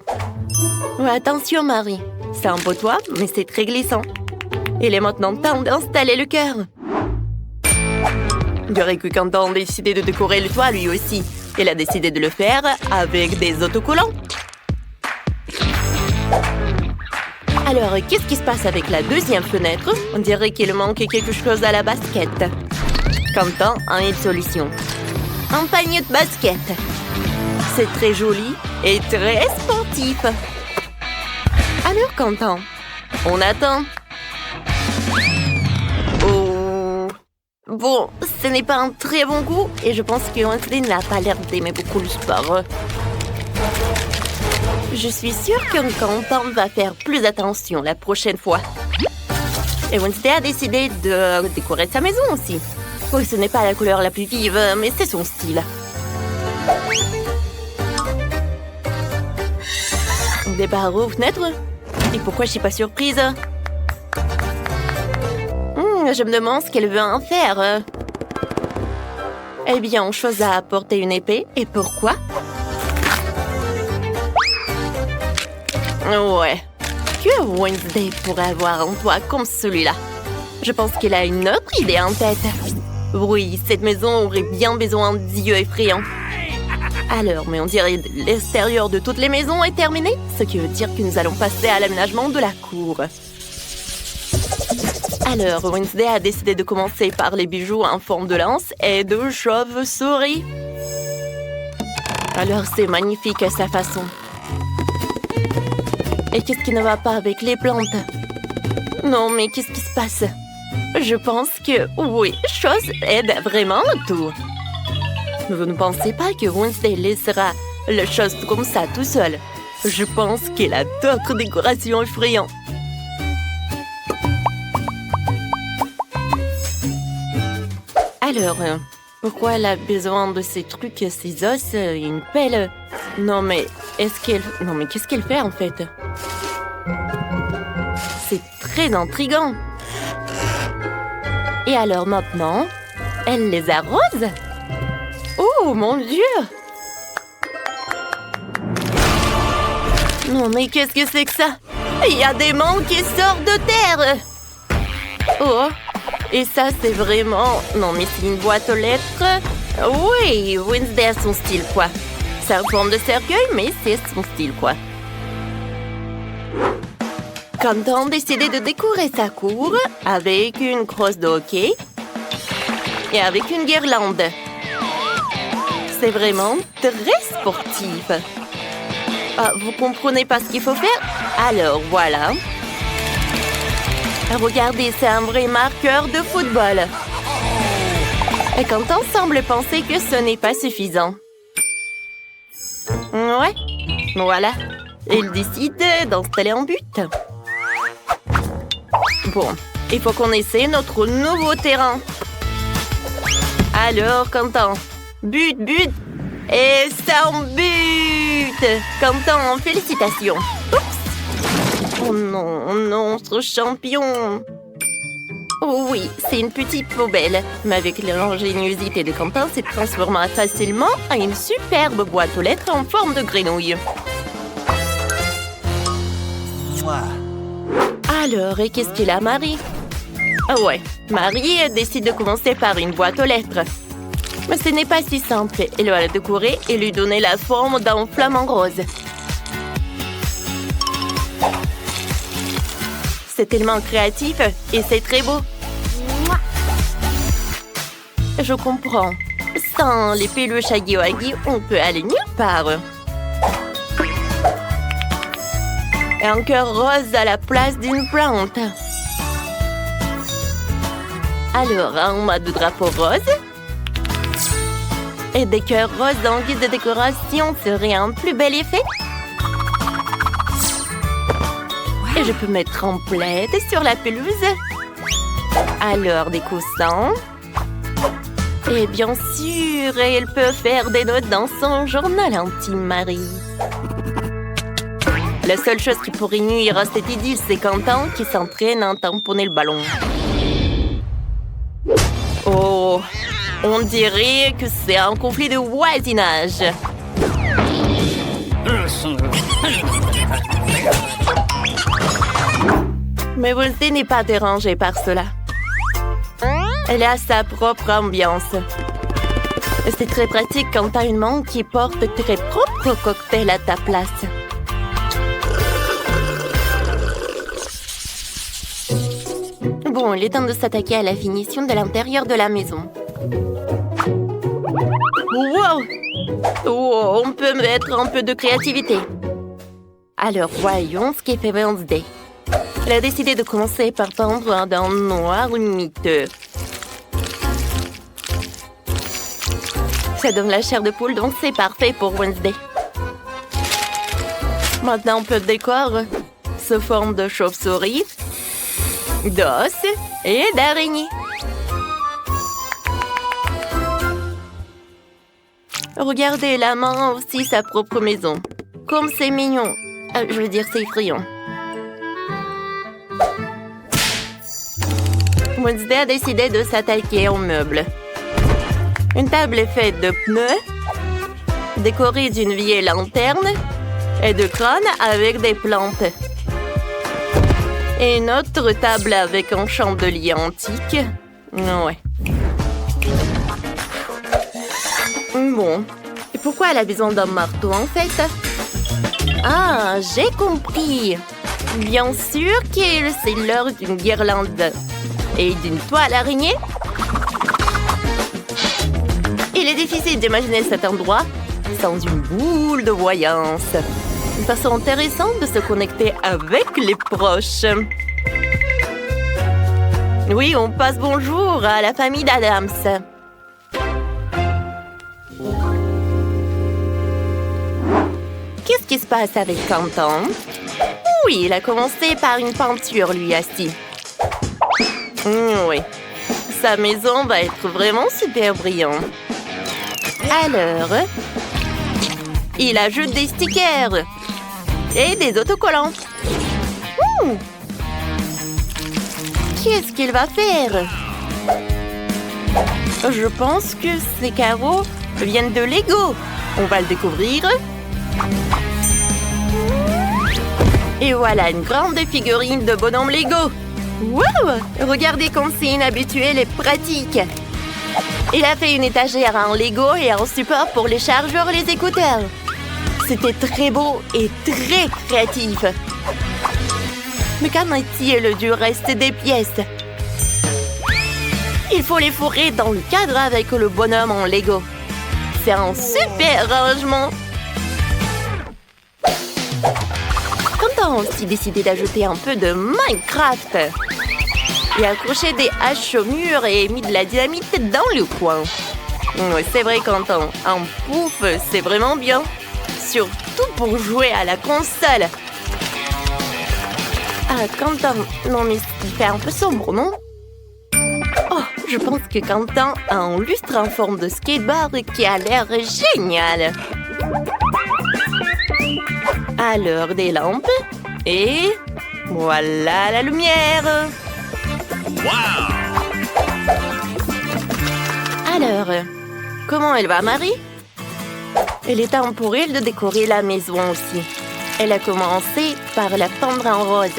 Ouais, attention Marie, c'est un beau toit, mais c'est très glissant. Il est maintenant temps d'installer le cœur. On dirait que Quentin a décidé de décorer le toit lui aussi. Il a décidé de le faire avec des autocollants. Alors, qu'est-ce qui se passe avec la deuxième fenêtre? On dirait qu'il manque quelque chose à la basket. Quentin a une solution. Un panier de basket. C'est très joli et très sportif. Alors, Quentin, on attend. Oh. Bon, ce n'est pas un très bon goût et je pense que Wednesday n'a pas l'air d'aimer beaucoup le sport. Je suis sûre que Quentin va faire plus attention la prochaine fois. Et Wednesday a décidé de décorer sa maison aussi. Oui, ce n'est pas la couleur la plus vive, mais c'est son style. Des barreaux aux fenêtres? Et pourquoi je suis pas surprise? Je me demande ce qu'elle veut en faire. Eh bien, on choisit à apporter une épée. Et pourquoi? Ouais. Que Wednesday pourrait avoir un toit comme celui-là? Je pense qu'elle a une autre idée en tête. Oui, cette maison aurait bien besoin d'yeux effrayants. Alors, mais on dirait que l'extérieur de toutes les maisons est terminé, ce qui veut dire que nous allons passer à l'aménagement de la cour. Alors, Wednesday a décidé de commencer par les bijoux en forme de lance et de chauve-souris. Alors, c'est magnifique à sa façon. Et qu'est-ce qui ne va pas avec les plantes? Non, mais qu'est-ce qui se passe? Je pense que, oui, chose aide vraiment tout. Vous ne pensez pas que Wednesday laissera les choses comme ça tout seul? Je pense qu'elle a d'autres décorations effrayantes. Alors, pourquoi elle a besoin de ces trucs, ces os, une pelle? Non, mais qu'est-ce qu'elle fait en fait? C'est très intriguant. Et alors maintenant, elle les arrose? Oh mon Dieu! Non, mais qu'est-ce que c'est que ça? Il y a des mangues qui sortent de terre! Oh! Et ça, c'est vraiment... Non, mais c'est une boîte aux lettres. Oui, Wednesday a son style, quoi. C'est en forme de cercueil, mais c'est son style, quoi. Quentin a décidé de décorer sa cour avec une crosse de hockey et avec une guirlande. C'est vraiment très sportif. Ah, vous comprenez pas ce qu'il faut faire? Alors, voilà. Regardez, c'est un vrai marqueur de football. Et Quentin semble penser que ce n'est pas suffisant. Ouais, voilà. Il décide d'installer un but. Bon, il faut qu'on essaie notre nouveau terrain. Alors, Quentin, but, et c'est un but! Quentin, félicitations. Oups! Oh non, ce champion! Oh oui, c'est une petite poubelle. Mais avec l'ingéniosité de Quentin, c'est transformé facilement en une superbe boîte aux lettres en forme de grenouille. Alors, et qu'est-ce qu'il a, Marie? Ah ouais, Marie décide de commencer par une boîte aux lettres. Mais ce n'est pas si simple. Elle va la décorer et lui donner la forme d'un flamant rose. C'est tellement créatif et c'est très beau. Je comprends. Sans les peluches Huggy, on peut aller nulle part. Et un cœur rose à la place d'une plante. Alors, un mode de drapeau rose. Et des cœurs roses en guise de décoration serait un plus bel effet. Et je peux mettre en plaid sur la pelouse. Alors, des coussins. Et bien sûr, elle peut faire des notes dans son journal intime, Marie. La seule chose qui pourrait nuire à cette idylle, c'est Quentin qui s'entraîne à tamponner le ballon. Oh, on dirait que c'est un conflit de voisinage. Mais Wednesday n'est pas dérangée par cela. Elle a sa propre ambiance. C'est très pratique quand t'as une mangue qui porte tes propres cocktails à ta place. Bon, il est temps de s'attaquer à la finition de l'intérieur de la maison. Wow! Oh, on peut mettre un peu de créativité. Alors, voyons ce qu'est fait Wednesday. Elle a décidé de commencer par peindre d'un noir miteux. Ça donne la chair de poule, donc c'est parfait pour Wednesday. Maintenant, on peut décorer sous forme de chauve-souris, d'os et d'araignée. Regardez, la main a aussi sa propre maison. Comme c'est mignon. Je veux dire, c'est effrayant. Wednesday a décidé de s'attaquer aux meubles. Une table est faite de pneus, décorée d'une vieille lanterne et de crânes avec des plantes. Et une autre table avec un chandelier antique. Ouais. Bon. Et pourquoi elle a besoin d'un marteau, en fait? Ah, j'ai compris. Bien sûr que c'est l'heure d'une guirlande. Et d'une toile araignée? Il est difficile d'imaginer cet endroit sans une boule de voyance. Une façon intéressante de se connecter avec les proches. Oui, on passe bonjour à la famille d'Adams. Qu'est-ce qui se passe avec Quentin? Oui, il a commencé par une peinture, lui, assis. Oui, sa maison va être vraiment super brillante. Alors, il ajoute des stickers et des autocollants. Qu'est-ce qu'il va faire? Je pense que ces carreaux viennent de Lego. On va le découvrir. Et voilà une grande figurine de bonhomme Lego. Wow! Regardez comme c'est inhabituel et pratique. Il a fait une étagère en Lego et un support pour les chargeurs et les écouteurs. C'était très beau et très créatif. Mais qu'en est-il du reste des pièces? Il faut les fourrer dans le cadre avec le bonhomme en Lego. C'est un super rangement. Quentin a aussi décidé d'ajouter un peu de Minecraft. Il a accroché des haches au mur et mis de la dynamite dans le coin. C'est vrai, Quentin, un pouf, c'est vraiment bien. Surtout pour jouer à la console. Ah, Quentin, non mais il fait un peu sombre, non? Oh, je pense que Quentin a un lustre en forme de skateboard qui a l'air génial. Alors, des lampes. Et voilà la lumière. Wow! Alors, comment elle va, Marie? Il est temps pour elle de décorer la maison aussi. Elle a commencé par la peindre en rose.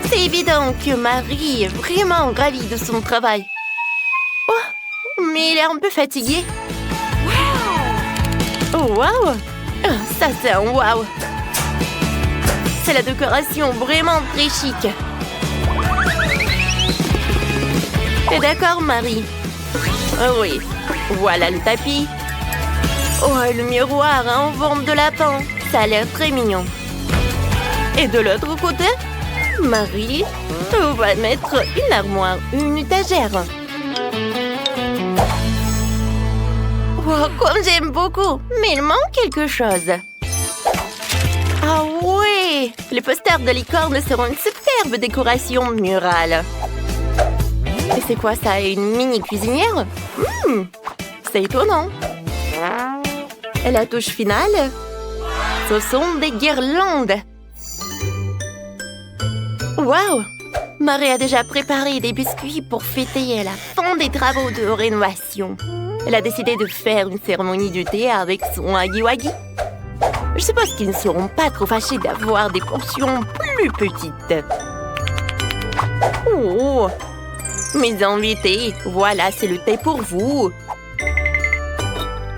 C'est évident que Marie est vraiment ravie de son travail. Oh, mais elle est un peu fatiguée. Oh, wow! Ça, c'est un wow! C'est la décoration vraiment très chic. T'es d'accord, Marie? Oh oui, voilà le tapis. Oh, le miroir en forme de lapin. Ça a l'air très mignon. Et de l'autre côté, Marie va mettre une armoire, une étagère. Oh, comme j'aime beaucoup, mais il manque quelque chose. Ah ouais, les posters de licorne seront une superbe décoration murale. Et c'est quoi ça, une mini cuisinière? C'est étonnant. Et la touche finale, ce sont des guirlandes. Waouh! Marie a déjà préparé des biscuits pour fêter la fin des travaux de rénovation. Elle a décidé de faire une cérémonie du thé avec son Huggy-Wuggy. Je suppose qu'ils ne seront pas trop fâchés d'avoir des portions plus petites. Oh! Mes invités, voilà, c'est le thé pour vous.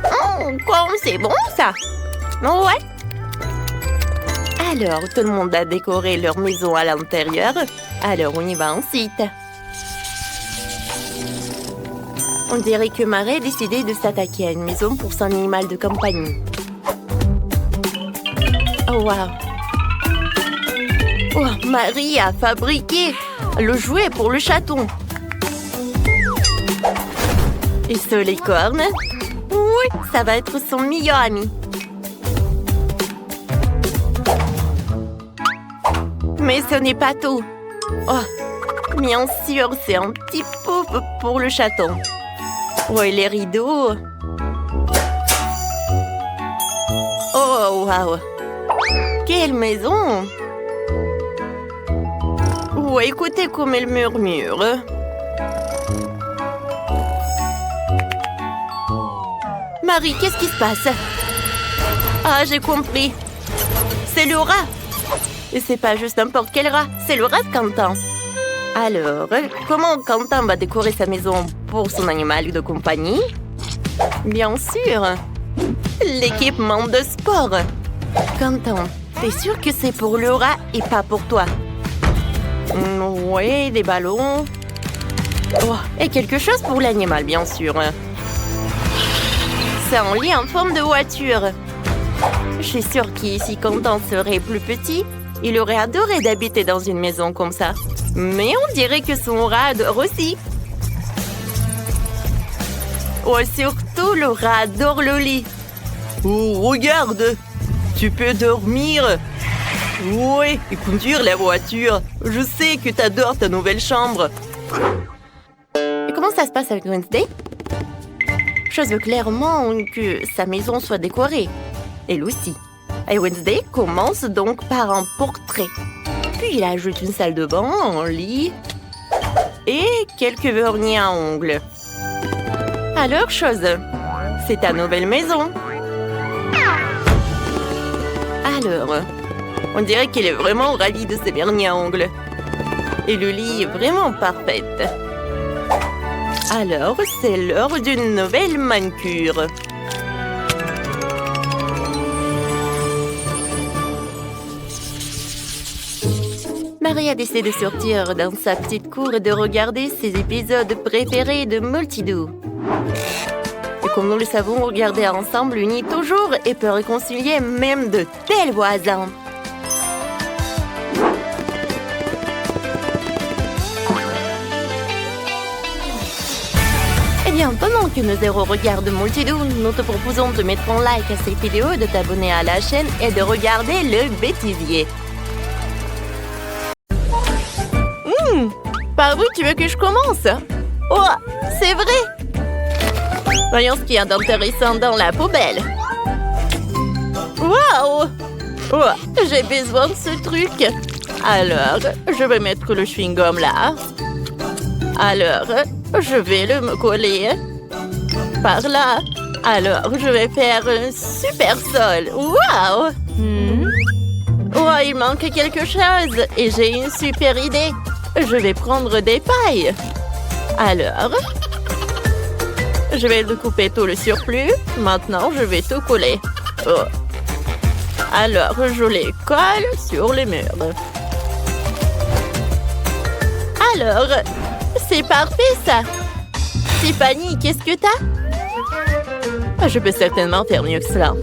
Oh, comme c'est bon, ça! Ouais! Alors, tout le monde a décoré leur maison à l'intérieur. Alors, on y va ensuite. On dirait que Marie a décidé de s'attaquer à une maison pour son animal de compagnie. Oh, wow! Oh, Marie a fabriqué le jouet pour le chaton. Et ce licorne? Oui, ça va être son meilleur ami. Mais ce n'est pas tout. Oh, bien sûr, c'est un petit pouf pour le chaton. Oh, et les rideaux. Oh, wow! Quelle maison! Oh, écoutez comme elle murmure. Marie, qu'est-ce qui se passe? Ah, j'ai compris. C'est le rat. Et c'est pas juste n'importe quel rat, c'est le rat de Quentin. Alors, comment Quentin va décorer sa maison pour son animal de compagnie? Bien sûr, l'équipement de sport. Content. T'es sûr que c'est pour le rat et pas pour toi? Oui, des ballons. Oh, et quelque chose pour l'animal, bien sûr. C'est un lit en forme de voiture. Je suis sûre qu'ici, Content serait plus petit, il aurait adoré d'habiter dans une maison comme ça. Mais on dirait que son rat adore aussi. Oh, surtout, le rat adore le lit. Oh, regarde! Tu peux dormir. Oui, et conduire la voiture. Je sais que t'adores ta nouvelle chambre. Et comment ça se passe avec Wednesday? Je veux clairement que sa maison soit décorée. Elle aussi. Et Wednesday commence donc par un portrait. Puis il ajoute une salle de bain, un lit et quelques vernis à ongles. Alors, chose, c'est ta nouvelle maison. Alors, on dirait qu'elle est vraiment ravie de ses vernis à ongles. Et le lit est vraiment parfait. Alors, c'est l'heure d'une nouvelle manucure. Maria décide de sortir dans sa petite cour et de regarder ses épisodes préférés de Multidoo. Et comme nous le savons, regarder ensemble unit toujours et peut réconcilier même de tels voisins. Eh bien, pendant que nos héros regardent Multidoo, nous te proposons de mettre un like à cette vidéo, de t'abonner à la chaîne et de regarder le bêtisier. Par où tu veux que je commence? Oh, c'est vrai! Voyons ce qu'il y a d'intéressant dans la poubelle. Waouh! Oh, j'ai besoin de ce truc. Alors, je vais mettre le chewing-gum là. Alors, je vais me coller par là. Alors, je vais faire un super sol. Waouh! Oh, il manque quelque chose et j'ai une super idée. Je vais prendre des pailles. Alors, je vais découper tout le surplus. Maintenant, je vais tout coller. Oh. Alors, je les colle sur les murs. Alors, c'est parfait ça. Tiffany, qu'est-ce que t'as? Je peux certainement faire mieux que cela.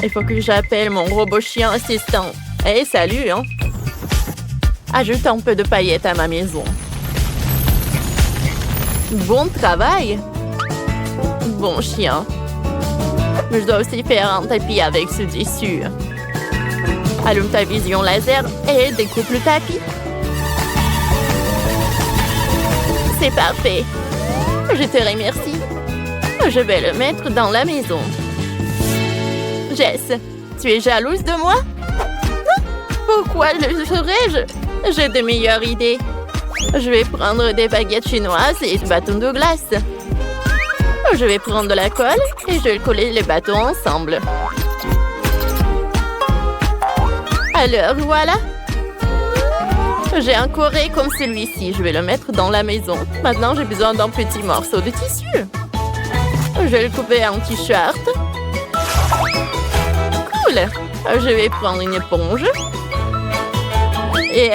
Il faut que j'appelle mon robot chien assistant. Hey, salut, hein? Ajoute un peu de paillettes à ma maison. Bon travail. Bon chien. Je dois aussi faire un tapis avec ce tissu. Allume ta vision laser et découpe le tapis. C'est parfait. Je te remercie. Je vais le mettre dans la maison. Jess, tu es jalouse de moi? Pourquoi le serais-je? J'ai de meilleures idées. Je vais prendre des baguettes chinoises et des bâtons de glace. Je vais prendre de la colle et je vais coller les bâtons ensemble. Alors, voilà. J'ai un corée comme celui-ci. Je vais le mettre dans la maison. Maintenant, j'ai besoin d'un petit morceau de tissu. Je vais le couper en t-shirt. Cool. Je vais prendre une éponge. Et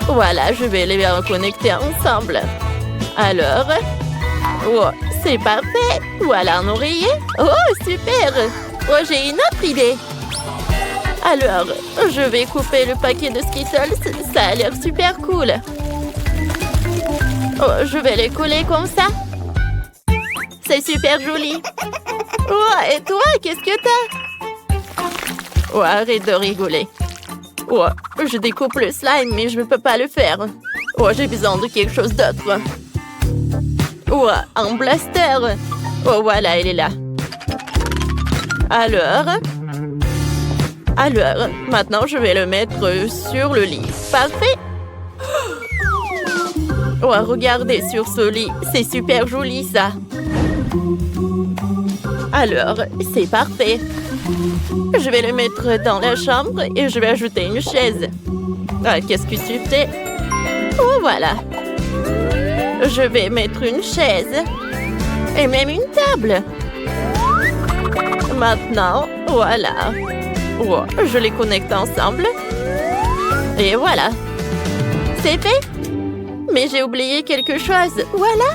voilà, je vais les reconnecter ensemble. Alors, oh, c'est parfait. Voilà un oreiller. Oh, super. Oh, j'ai une autre idée. Alors, je vais couper le paquet de Skittles. Ça a l'air super cool. Oh, je vais les coller comme ça. C'est super joli. Oh, et toi, qu'est-ce que t'as? Oh, arrête de rigoler. Oh, je découpe le slime, mais je ne peux pas le faire. Oh, j'ai besoin de quelque chose d'autre. Oh, un blaster. Oh, voilà, il est là. Alors, maintenant, je vais le mettre sur le lit. Parfait. Oh, regardez sur ce lit. C'est super joli, ça. Alors, c'est parfait. Je vais le mettre dans la chambre et je vais ajouter une chaise. Ah, qu'est-ce que tu fais? Oh, voilà. Je vais mettre une chaise et même une table. Maintenant, voilà. Oh, je les connecte ensemble. Et voilà. C'est fait. Mais j'ai oublié quelque chose. Voilà.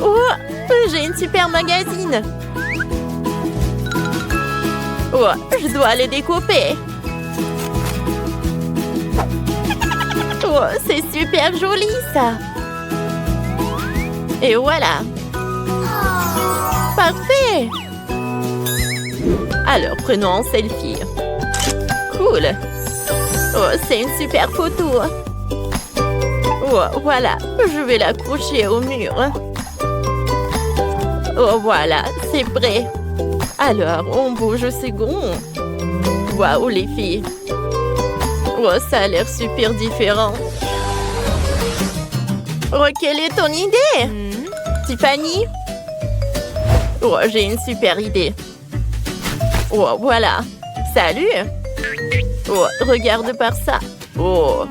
Oh, j'ai une super magazine. Oh, je dois les découper. Oh, c'est super joli, ça. Et voilà. Parfait. Alors, prenons un selfie. Cool. Oh, c'est une super photo. Oh, voilà. Je vais l'accrocher au mur. Oh, voilà. C'est prêt. Alors, on bouge au second. Waouh, les filles. Oh, ça a l'air super différent. Oh, quelle est ton idée, Tiffany? Oh, j'ai une super idée. Oh, voilà. Salut. Oh, regarde par ça. Oh.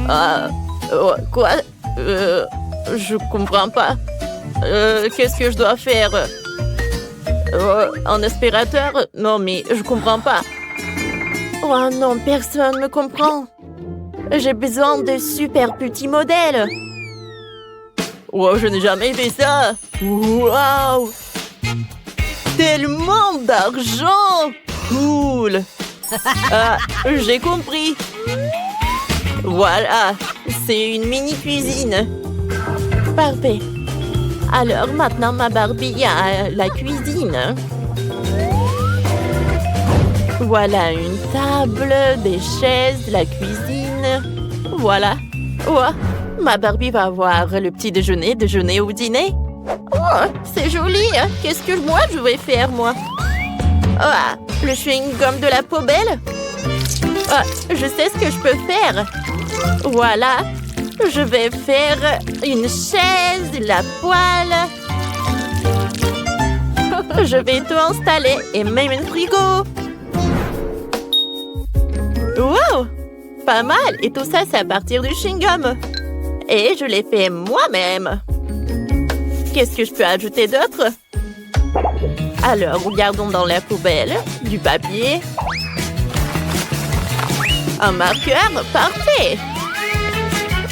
Ah. Oh, quoi? Je comprends pas. Qu'est-ce que je dois faire? Un aspirateur? Non, mais je comprends pas. Oh non, personne me comprend. J'ai besoin de super petits modèles. Oh, je n'ai jamais fait ça. Waouh! Tellement d'argent! Cool! Ah, j'ai compris. Voilà, c'est une mini-cuisine. Parfait. Alors, maintenant, ma Barbie a la cuisine. Voilà une table, des chaises, la cuisine. Voilà. Oh, ma Barbie va avoir le petit déjeuner ou dîner. Oh, c'est joli. Qu'est-ce que moi je vais faire, moi? Ah, le chewing-gum de la poubelle? Ah, je sais ce que je peux faire. Voilà. Je vais faire une chaise, la poêle. Je vais tout installer et même un frigo. Wow! Pas mal! Et tout ça, c'est à partir du chewing-gum. Et je l'ai fait moi-même. Qu'est-ce que je peux ajouter d'autre? Alors, regardons dans la poubelle. Du papier. Un marqueur. Parfait!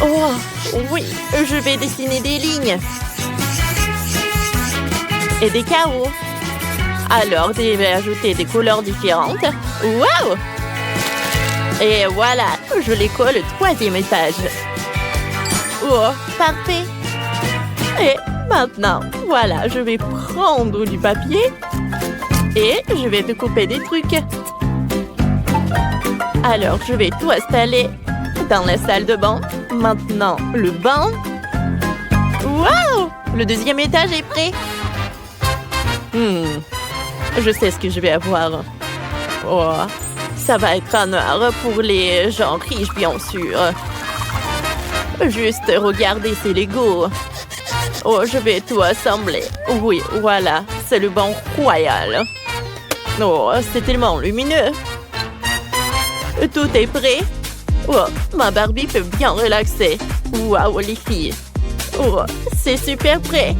Oh, oui! Je vais dessiner des lignes. Et des carreaux. Alors, je vais ajouter des couleurs différentes. Wow! Et voilà, je les colle au 3e étage. Oh, parfait. Et maintenant, voilà, je vais prendre du papier et je vais découper des trucs. Alors, je vais tout installer dans la salle de bain. Maintenant, le banc. Waouh! Le 2e étage est prêt. Je sais ce que je vais avoir. Oh, ça va être un art pour les gens riches, bien sûr. Juste regardez ces Legos. Oh, je vais tout assembler. Oui, voilà, c'est le banc royal. Oh, c'est tellement lumineux. Tout est prêt. Oh, ma Barbie peut bien relaxer. Waouh, les filles. Oh, c'est super prêt.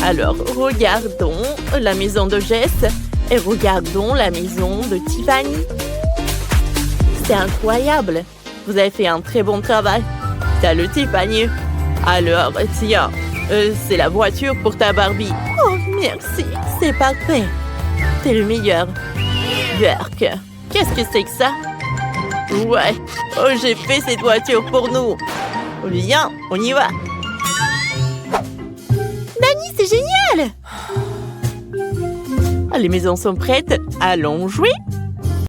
Alors, regardons la maison de Jess et regardons la maison de Tiffany. C'est incroyable. Vous avez fait un très bon travail. Salut, Tiffany. Alors, tiens, c'est la voiture pour ta Barbie. Oh, merci. C'est parfait. T'es le meilleur. Burk, qu'est-ce que c'est que ça? Ouais. Oh, j'ai fait cette voiture pour nous. Viens, on y va. Dani, c'est génial! Les maisons sont prêtes. Allons jouer.